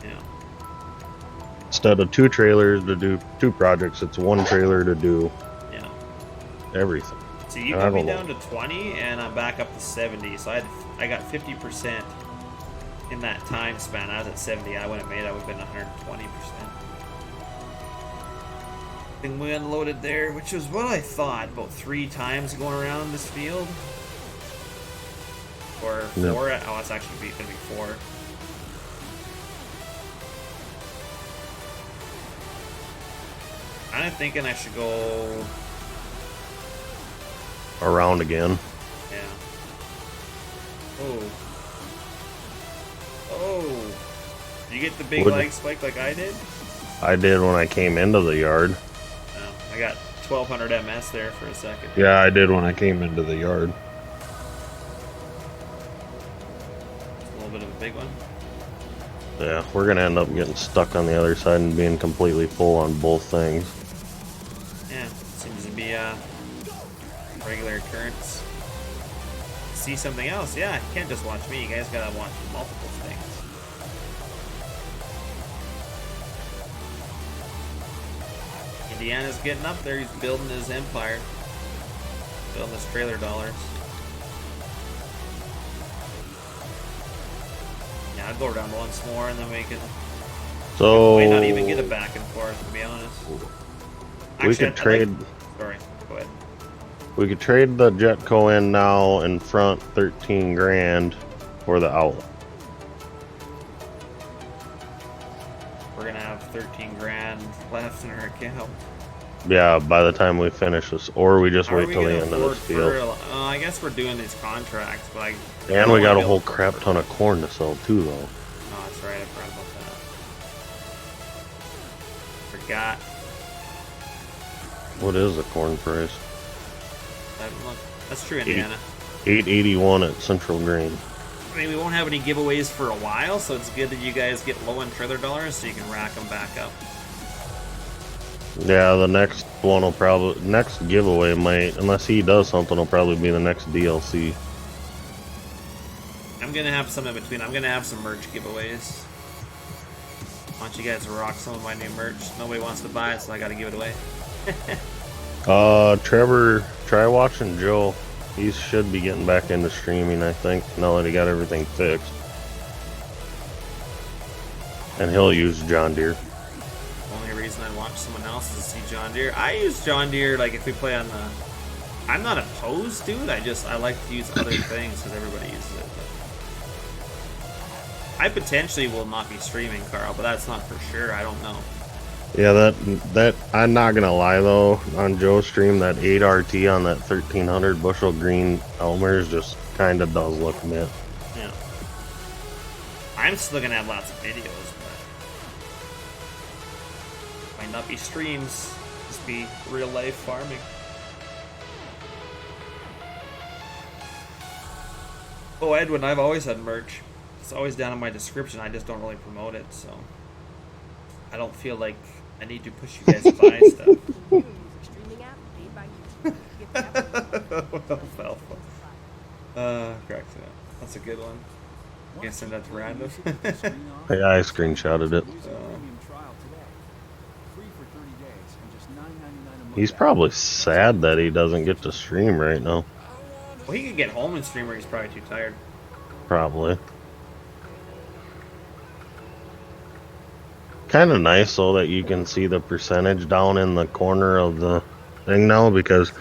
Yeah. Instead of 2 trailers to do 2 projects, it's 1 trailer to do Yeah. everything. So you I got me don't know. down to 20, and I'm back up to 70. So I got 50% in that time span. I was at 70. I would have made. I would have been 120%. Then we unloaded there, which was what I thought. About 3 times going around this field. Or 4. Yep. Oh, it's actually going to be 4. Kind of thinking I should go. Around again. Yeah. Oh. Oh. Did you get the big Would- leg spike like I did? I did when I came into the yard. No. I got 1200 MS there for a second. Yeah, I did when I came into the yard. A little bit of a big one. Yeah, we're going to end up getting stuck on the other side and being completely full on both things. Yeah. Seems to be a regular occurrence. See something else? Yeah, you can't just watch me. You guys gotta watch multiple things. Indiana's getting up there. He's building his empire. Building his trailer dollars. Yeah, I'll go around once more and then we can... So We might not even get a back and forth, to be honest. we could trade. Sorry, go ahead. We could trade the Jetco in now and front 13 grand for the outlet. We're gonna have 13 grand left in our account. Yeah, by the time we finish this, or we just How are wait we till the gonna end of this afford field. I guess we're doing these contracts, but And we got a whole crap ton of corn to sell too, though. Oh, that's right. I forgot about that. Forgot. What is the corn price? I haven't looked. That's true, Indiana. 881 at Central Grain. I mean, we won't have any giveaways for a while, so it's good that you guys get low in trailer dollars so you can rack them back up. Yeah, the next one will probably next giveaway might, unless he does something, will probably be the next DLC. I'm gonna have some in between. I'm gonna have some merch giveaways. I want you guys to rock some of my new merch. Nobody wants to buy it, so I gotta give it away. Trevor, try watching Joe. He should be getting back into streaming, I think, now that he got everything fixed. And he'll use John Deere. Only reason I watch someone else is to see John Deere. I use John Deere like if we play on the. I'm not opposed to it. I like to use other things because everybody uses it. But I potentially will not be streaming, Carl, but that's not for sure. I don't know. Yeah, that I'm not gonna lie though. On Joe's stream, that 8RT on that 1300 bushel green Elmer's just kind of does look mint. Yeah. I'm still gonna have lots of videos, but might not be streams. Just be real life farming. Oh, Edwin, I've always had merch. It's always down in my description. I just don't really promote it, so I don't feel like I need to push you guys to buy stuff. Correct. That's a good one. You can send that to random. Yeah, I screenshotted it. He's probably sad that he doesn't get to stream right now. Well, he could get home and stream, or he's probably too tired. Probably. Kind of nice though that you can see the percentage down in the corner of the thing now, because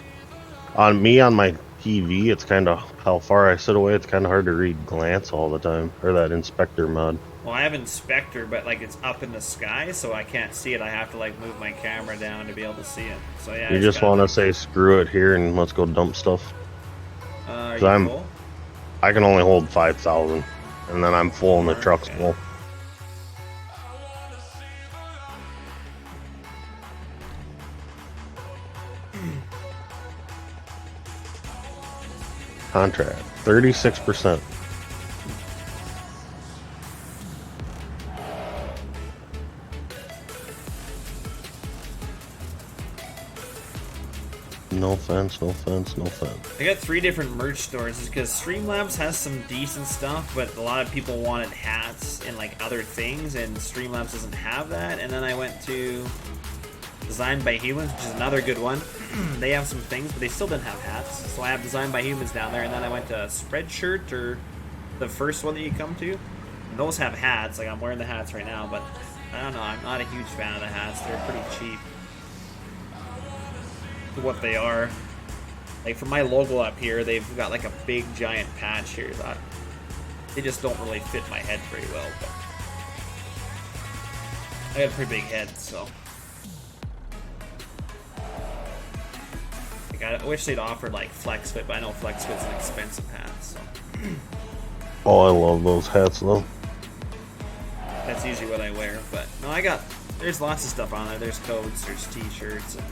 on my TV it's kind of how far I sit away, it's kind of hard to read glance all the time, or that inspector mod. Well, I have inspector, but like it's up in the sky, so I can't see it. I have to like move my camera down to be able to see it. So yeah. You just want to say screw it here and let's go dump stuff. Are you full? I can only hold 5,000, and then I'm full and the truck's full. Contract 36%. No fence, no fence, no fence. I got 3 different merch stores because Streamlabs has some decent stuff, but a lot of people wanted hats and like other things, and Streamlabs doesn't have that. And then I went to Designed by Humans, which is another good one. They have some things, but they still didn't have hats. So I have Designed by Humans down there, and then I went to Spreadshirt, or the first one that you come to. And those have hats. Like I'm wearing the hats right now, but I don't know. I'm not a huge fan of the hats. They're pretty cheap for what they are. Like for my logo up here, they've got like a big giant patch here. They just don't really fit my head very well. But I got a pretty big head, so. I wish they'd offered like flex fit, but I know flex fit's an expensive hat, so. Oh, I love those hats though. That's usually what I wear, but no, there's lots of stuff on there. There's coats, there's t-shirts, and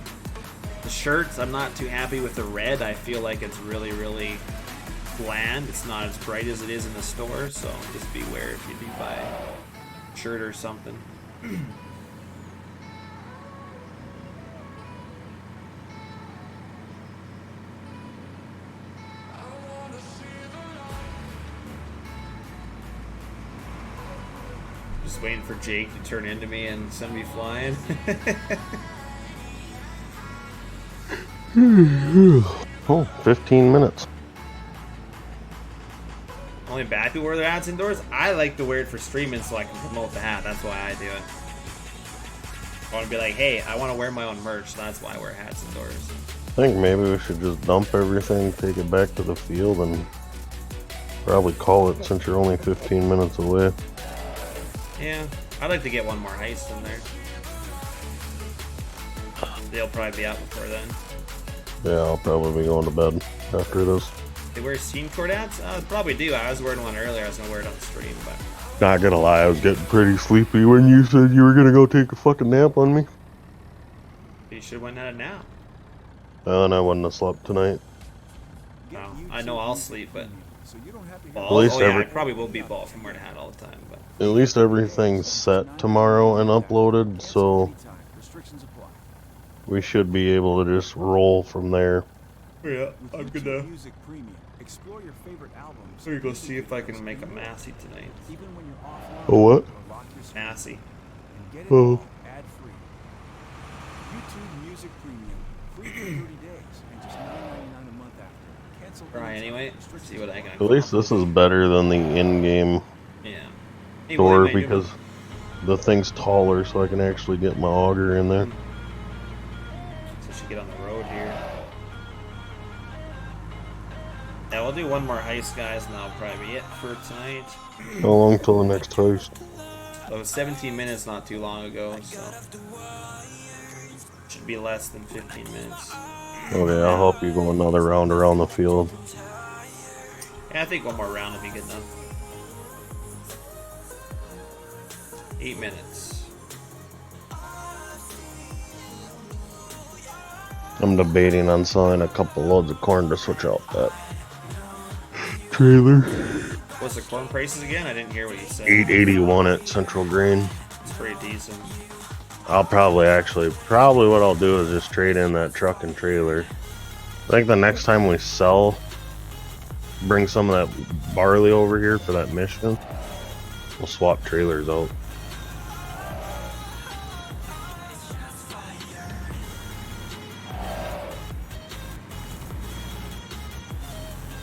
the shirts, I'm not too happy with the red. I feel like it's really, really bland. It's not as bright as it is in the store, so just beware if you do buy a shirt or something. Just waiting for Jake to turn into me and send me flying. Oh, 15 minutes. Only bad people wear their hats indoors. I like to wear it for streaming so I can promote the hat. That's why I do it. I want to be like, hey, I want to wear my own merch. So that's why I wear hats indoors. I think maybe we should just dump everything, take it back to the field, and probably call it since you're only 15 minutes away. Yeah, I'd like to get one more heist in there. They'll probably be out before then. Yeah, I'll probably be going to bed after this. They wear Steam Cord hats? Probably do. I was wearing one earlier. I was going to wear it on stream, but... Not gonna lie, I was getting pretty sleepy when you said you were gonna go take a fucking nap on me. You should have went out now. And I wouldn't have slept tonight. No, I know I'll sleep, but... Ball? At least I probably will be ball from wearing a hat all the time, but... At least everything's set tomorrow and uploaded, so we should be able to just roll from there. Yeah, I'm gonna go see if I can make a Massey tonight. A what? Massey. Oh. Try anyway. See what I can. At least this is better than the in-game Yeah. Hey, store what am I because doing? the thing's taller, so I can actually get my auger in there. So we should get on the road here. Yeah, we'll do one more heist, guys, and that'll probably be it for tonight. How long till the next heist? So it was 17 minutes not too long ago, so should be less than 15 minutes. Okay, I'll help you go another round around the field. Yeah, I think one more round would be good enough. 8 minutes. I'm debating on selling a couple loads of corn to switch out that trailer. What's the corn prices again? I didn't hear what you said. $8.81 at Central Grain. It's pretty decent. I'll probably what I'll do is just trade in that truck and trailer. I think the next time we sell, bring some of that barley over here for that mission. We'll swap trailers out.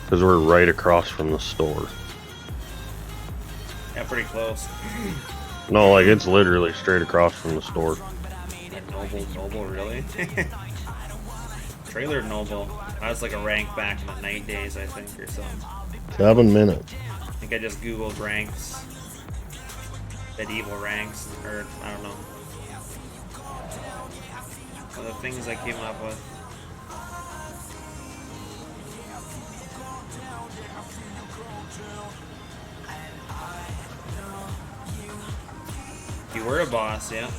Because we're right across from the store. Yeah, pretty close. No, like it's literally straight across from the store. Noble, really? Trailer Noble. I was like a rank back in the night days, I think, or something. 7 minutes. I think I just googled ranks. Medieval ranks, or I don't know. One of the things I came up with. You were a boss, yeah.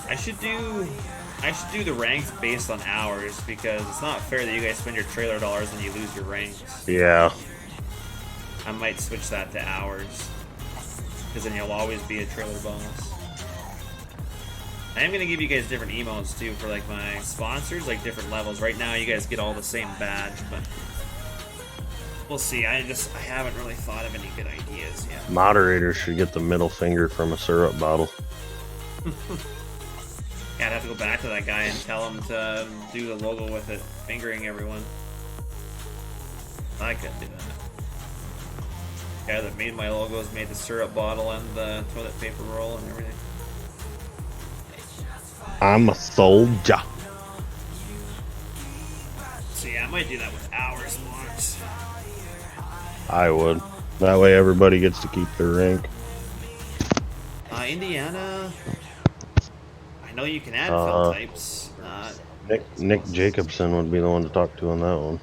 I should do the ranks based on hours, because it's not fair that you guys spend your trailer dollars and you lose your ranks. Yeah. I might switch that to hours, because then you'll always be a trailer boss. I am gonna give you guys different emotes too for like my sponsors, like different levels. Right now you guys get all the same badge, but we'll see. I haven't really thought of any good ideas yet. Moderators should get the middle finger from a syrup bottle. Yeah, I'd have to go back to that guy and tell him to do the logo with it, fingering everyone. I couldn't do that. The guy that made my logos made the syrup bottle and the toilet paper roll and everything. I'm a soldier. So yeah, I might do that with hours once. I would. That way everybody gets to keep their rank. Indiana, I know you can add fill types. Nick Jacobson would be the one to talk to on that one.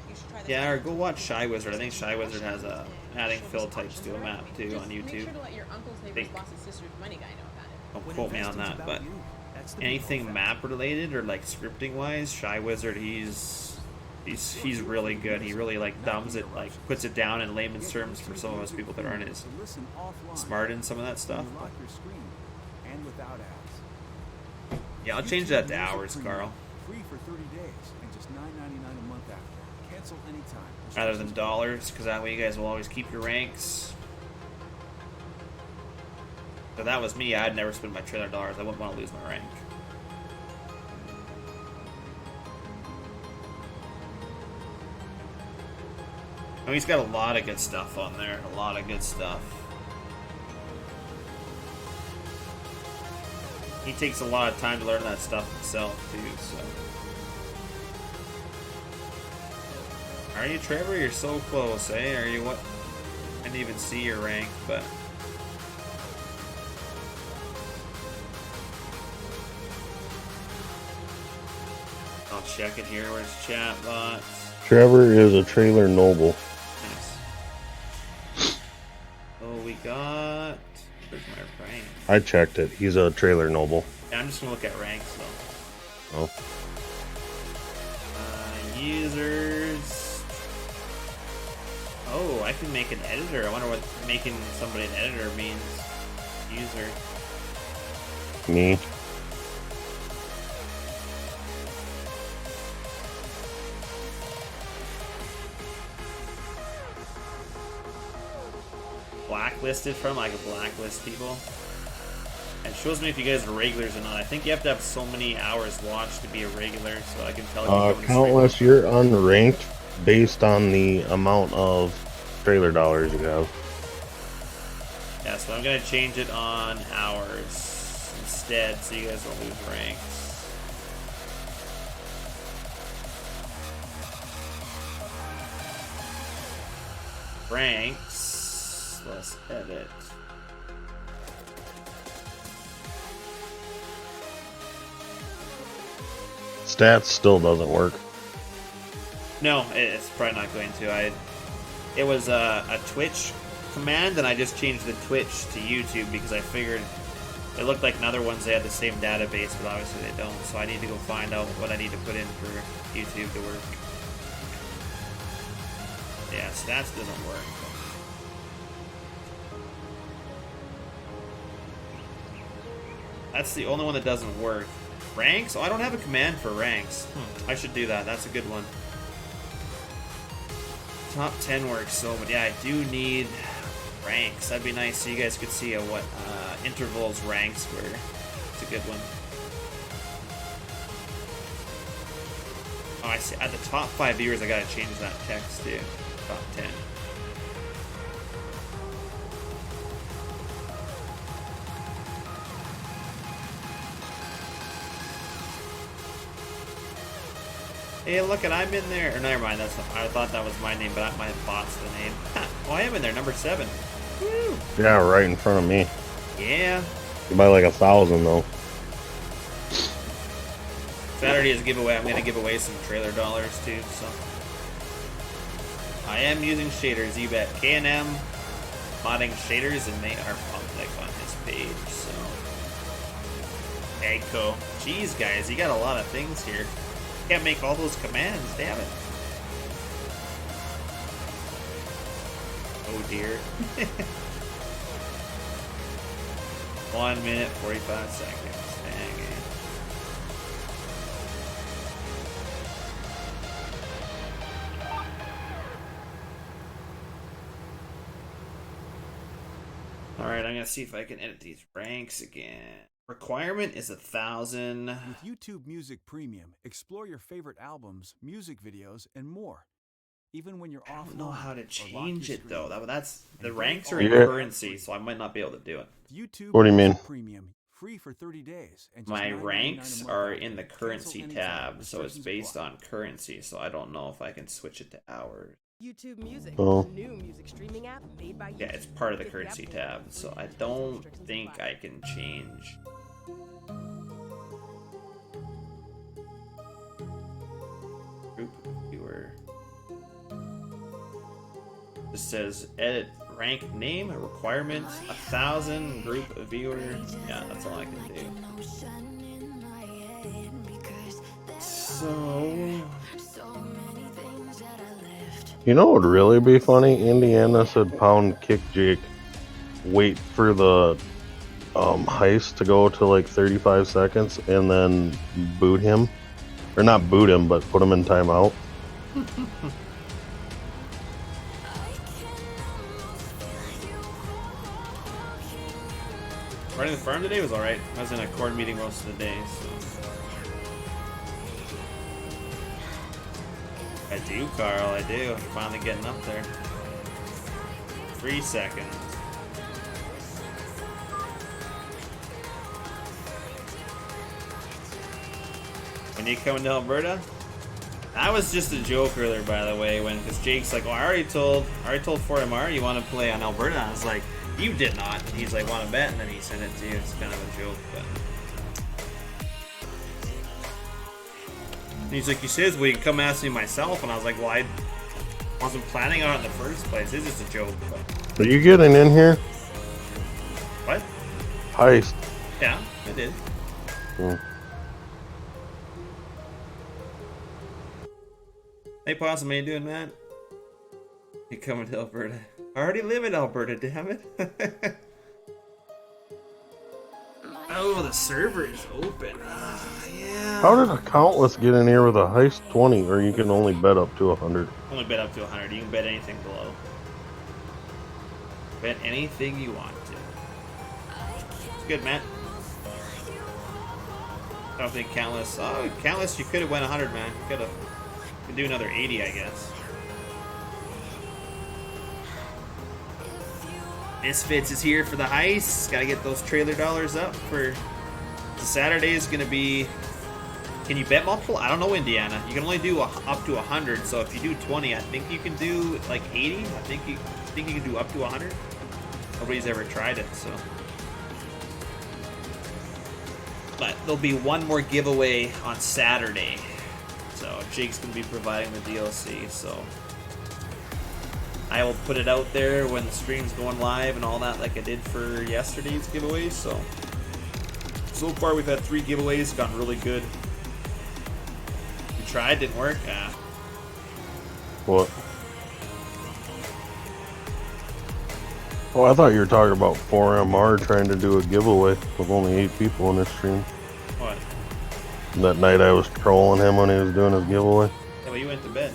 Yeah, or go watch Shy Wizard. I think Shy Wizard has adding fill types to a map too on YouTube. Don't quote me on that, but anything map related or like scripting wise, Shy Wizard, he's really good. He really like dumbs it, like puts it down in layman's terms for some of us people that aren't as smart in some of that stuff. Yeah, I'll change that to hours, Carl. Free for 30 days and just $9.99 a month after. Cancel anytime. Rather than dollars, because that way you guys will always keep your ranks. So that was me. I'd never spend my trailer dollars. I wouldn't want to lose my rank. Oh, he's got a lot of good stuff on there. A lot of good stuff. He takes a lot of time to learn that stuff himself, too, so. Are you, Trevor? You're so close, eh? Are you what? I didn't even see your rank, but... I'll check it here. Where's chat bots? Trevor is a trailer noble. Nice. Oh, we got... Where's my rank? I checked it. He's a trailer noble. Yeah, I'm just gonna look at ranks, though. Oh. Users... Oh, I can make an editor. I wonder what making somebody an editor means. User. Me. Blacklisted from? I can blacklist people. It shows me if you guys are regulars or not. I think you have to have so many hours watched to be a regular, so I can tell you. Countless, you're unranked based on the amount of trailer dollars you have. Yeah, so I'm gonna change it on ours instead, so you guys don't lose ranks. Ranks. Let's edit. Stats still doesn't work. No, it's probably not going to. It was a Twitch command, and I just changed the Twitch to YouTube because I figured it looked like in other ones they had the same database, but obviously they don't. So I need to go find out what I need to put in for YouTube to work. Yeah, stats doesn't work. That's the only one that doesn't work. Ranks? Oh, I don't have a command for ranks. I should do that. That's a good one. Top 10 works, so, but yeah, I do need ranks. That'd be nice so you guys could see what intervals ranks were. It's a good one. Oh, I see. At the top 5 viewers, I gotta change that text too. Top 10. Hey, look at I'm in there. Or never mind, that's not, I thought that was my name, but I might have botched the name. Oh, I am in there, number 7. Woo! Yeah, right in front of me. Yeah. By like 1,000 though. Saturday is a giveaway. I'm gonna give away some trailer dollars too. So I am using shaders. You bet. K&M modding shaders, and they are public on his page. So Eggco. Jeez, guys, you got a lot of things here. Can't make all those commands, damn it. Oh dear. 1 minute, 45 seconds. Dang it. Alright, I'm gonna see if I can edit these ranks again. Requirement is 1,000. With YouTube Music Premium, explore your favorite albums, music videos, and more. Even when you're I off. don't know how to change it though. That's the ranks are Yeah. in currency, so I might not be able to do it. YouTube What do you mean? Music Premium, free for 30 days. And just My $9.99 ranks a month are after. in the Cancel currency anytime. tab, so it's Restrictions based apply. on currency, so I don't know if I can switch it to hours. YouTube Music, Oh. a new music streaming app made by Yeah, YouTube. it's part of the Get currency app tab, for so free. I Terms and don't restrictions think apply. I can change. Group viewer. This says edit rank name requirement 1,000 group viewer. Yeah, that's all I can do. So You know what would really be funny? Indiana said pound kick Jake. Wait for the heist to go to like 35 seconds and then boot him. Or not boot him, but put him in timeout. running the farm today was alright. I was in a core meeting most of the day, so. I do, Carl, I do. I'm finally getting up there. 3 seconds. When you coming to Alberta? That was just a joke earlier, by the way, because Jake's like, "Oh, I already told 4MR you want to play on Alberta." I was like, "You did not." And he's like, "Want to bet?" And then he sent it to you. It's kind of a joke, but. And he's like, "You says, well, you can come ask me myself." And I was like, "Well, I wasn't planning on it in the first place. It's just a joke." But Are you getting in here? what? Heist. Yeah, I did. Hmm. Hey, Possum, how you doing, man? You coming to Alberta? I already live in Alberta, damn it. Oh, the server is open. Yeah. How did a Countless get in here with a Heist 20? Or you can only bet up to 100? Only bet up to 100. You can bet anything below. Bet anything you want to. It's good, man. I don't think Countless. Oh, Countless, you could have went 100, man. You could have. You could do another 80, I guess. Misfits is here for the heists. Gotta get those trailer dollars up for Saturday. Is gonna be. Can you bet multiple? I don't know, Indiana. You can only do up to 100. So if you do 20, I think you can do like 80. I think you can do up to 100. Nobody's ever tried it, so. But there'll be one more giveaway on Saturday. So Jake's gonna be providing the DLC. So I will put it out there when the stream's going live and all that, like I did for yesterday's giveaways. So far we've had 3 giveaways, gotten really good. We tried, didn't work. What? Oh, I thought you were talking about 4MR trying to do a giveaway with only 8 people in this stream. What? That night I was trolling him when he was doing his giveaway. Yeah, well, you went to bed.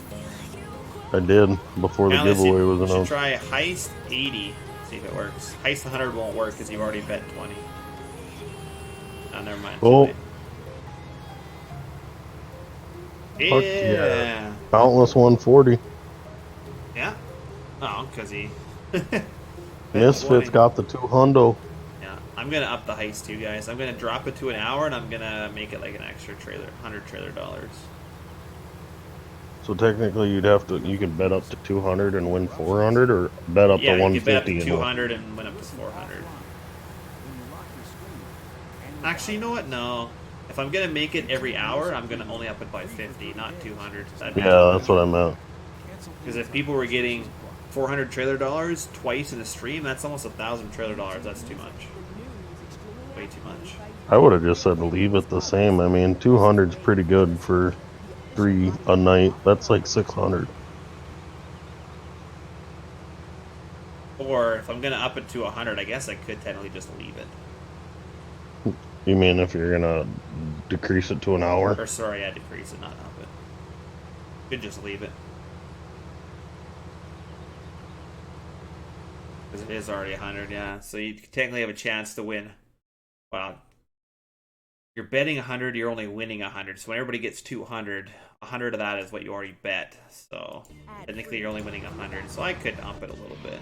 I did, before the giveaway was You should announced. try Heist 80, see if it works. Heist 100 won't work because you've already bet 20. Oh, never mind. Oh. Yeah. Yeah. Countless 140. Yeah? Oh, because he... Misfits 20. got the 200. Yeah, I'm gonna up the heist too, guys. I'm gonna drop it to an hour, and I'm gonna make it like an extra trailer, 100 trailer dollars. So technically, you could bet up to 200 and win 400, or bet up to Yeah, you 150 can bet up to and 200 and win up to 400. Actually, you know what? No. If I'm gonna make it every hour, I'm gonna only up it by 50, not 200. Yeah, that's what I meant. Because if people were getting 400 trailer dollars twice in a stream, that's almost 1,000 trailer dollars. That's too much. Way too much. I would have just said leave it the same. I mean, 200's pretty good for 3 a night. That's like 600. Or if I'm gonna up it to 100, I guess I could technically just leave it. You mean if you're gonna decrease it to an hour? Or sorry, I decrease it, not up it. Could just leave it. Because it is already 100, yeah. So you technically have a chance to win. Wow. You're betting 100, you're only winning 100. So when everybody gets 200, 100 of that is what you already bet. So technically you're only winning 100. So I could up it a little bit.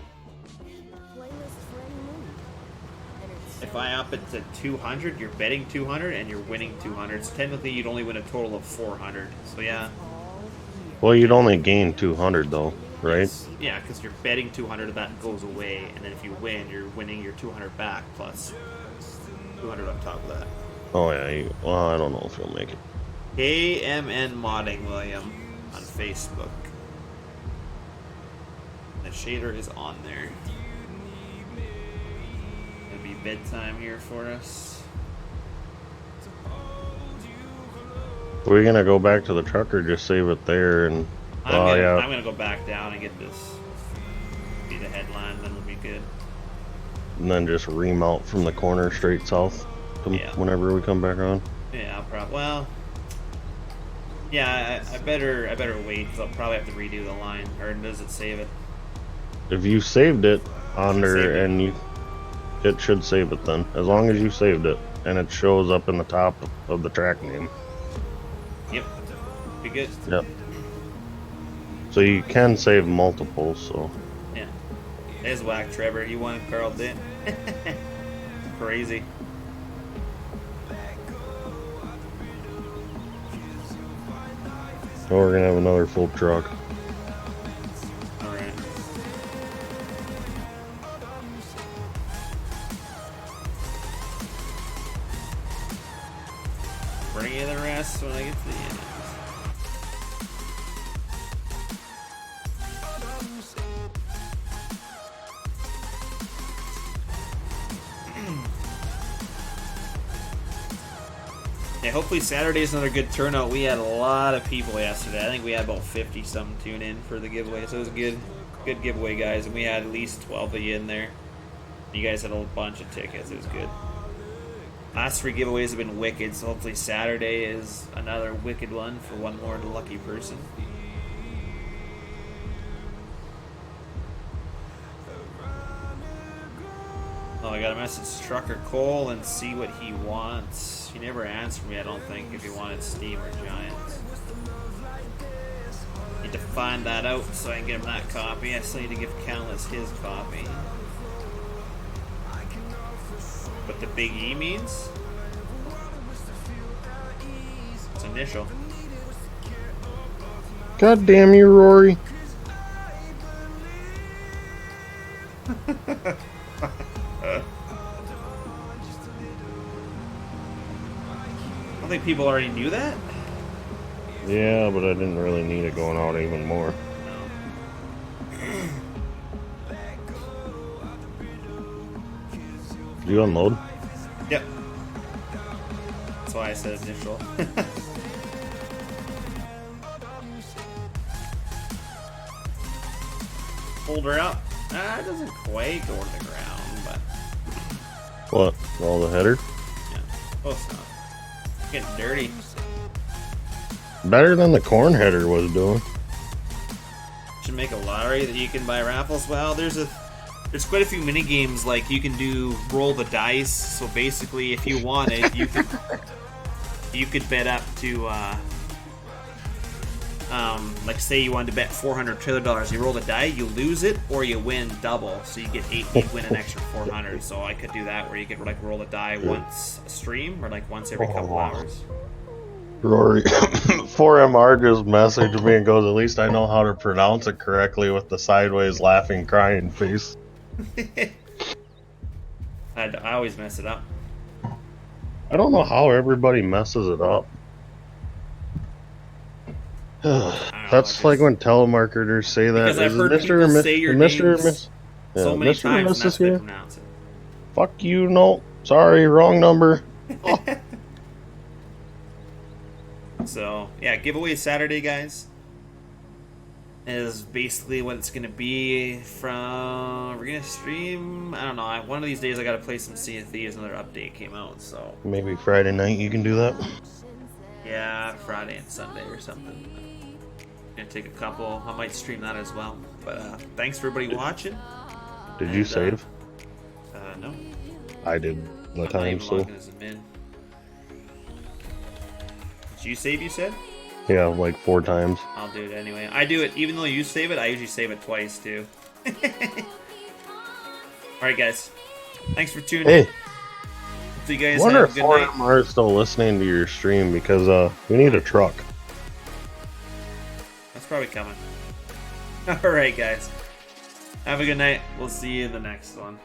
If I up it to 200, you're betting 200 and you're winning 200. So technically you'd only win a total of 400. So yeah. Well, you'd only gain 200 though, right? Yeah, because you're betting 200 of that goes away, and then if you win, you're winning your 200 back plus 200 on top of that. Oh yeah, well, I don't know if you'll make it. KMN Modding, William, on Facebook. The shader is on there. It'll be bedtime here for us. Are we gonna go back to the truck or just save it there and? I'm gonna go back down and get this. Be the headline, then we'll be good. And then just remount from the corner straight south whenever we come back on. Yeah, I'll probably. Well, yeah, I better wait because I'll probably have to redo the line. Or does it save it? If you saved it on there and it should save it then, as long as you saved it and it shows up in the top of the track name. Yep, be good. Yep. So you can save multiples, so. Yeah. There's whack, Trevor. You wanted Carl did. Crazy. Oh, we're gonna have another full truck. Alright. Bring in the rest when I get to the end. Yeah, hopefully Saturday's another good turnout. We had a lot of people yesterday. I think we had about 50 some tune in for the giveaway, so it was a good giveaway, guys. And we had at least 12 of you in there. You guys had a bunch of tickets. It was good. Last 3 giveaways have been wicked, so hopefully Saturday is another wicked one for one more lucky person. Oh, I gotta message Trucker Cole and see what he wants. He never answered me, I don't think, if he wanted Steam or Giants. Need to find that out so I can get him that copy. I still need to give Countless his copy. What the big E means? It's initial. God damn you, Rory. I don't think people already knew that. Yeah, but I didn't really need it going out even more. Did you unload? Yep. That's why I said initial. Hold her up. It doesn't quite go to the ground, but What? All the header? yeah, close enough. It's getting dirty. Better than the corn header was doing. Should make a lottery that you can buy raffles. Well, there's quite a few mini games, like you can do roll the dice. So basically, if you wanted, you could bet up to like say you wanted to bet $400 You roll the die, you lose it, or you win double. So you get you win an extra 400. So I could do that, where you could like roll the die once a stream, or like once every couple hours. Rory, 4MR just messaged me and goes, at least I know how to pronounce it correctly with the sideways laughing crying face. I always mess it up. I don't know how everybody messes it up. That's like when telemarketers say that. Because I've Is heard Mr. people or say your Mr. or names Miss? Yeah, so many Mr. or times, and Mrs. that's how they here? pronounce it. Fuck you, no. Sorry, wrong number. Oh. So, yeah, giveaway Saturday, guys, is basically what it's going to be from... We're going to stream... I don't know. One of these days I got to play some Sea of Thieves. Another update came out, so... Maybe Friday night you can do that? Yeah, Friday and Sunday or something. Gonna take a couple. I might stream that as well. But thanks for everybody watching. Did you save? No. I did the I'm not time, even so... logging as a min. Did you save, you said? Yeah, like 4 times. I'll do it anyway. I do it, even though you save it, I usually save it twice too. Alright, guys. Thanks for tuning in. Hey, So you guys I wonder have if a good night. 4MR is still listening to your stream because we need a truck. That's probably coming. Alright, guys. Have a good night. We'll see you in the next one.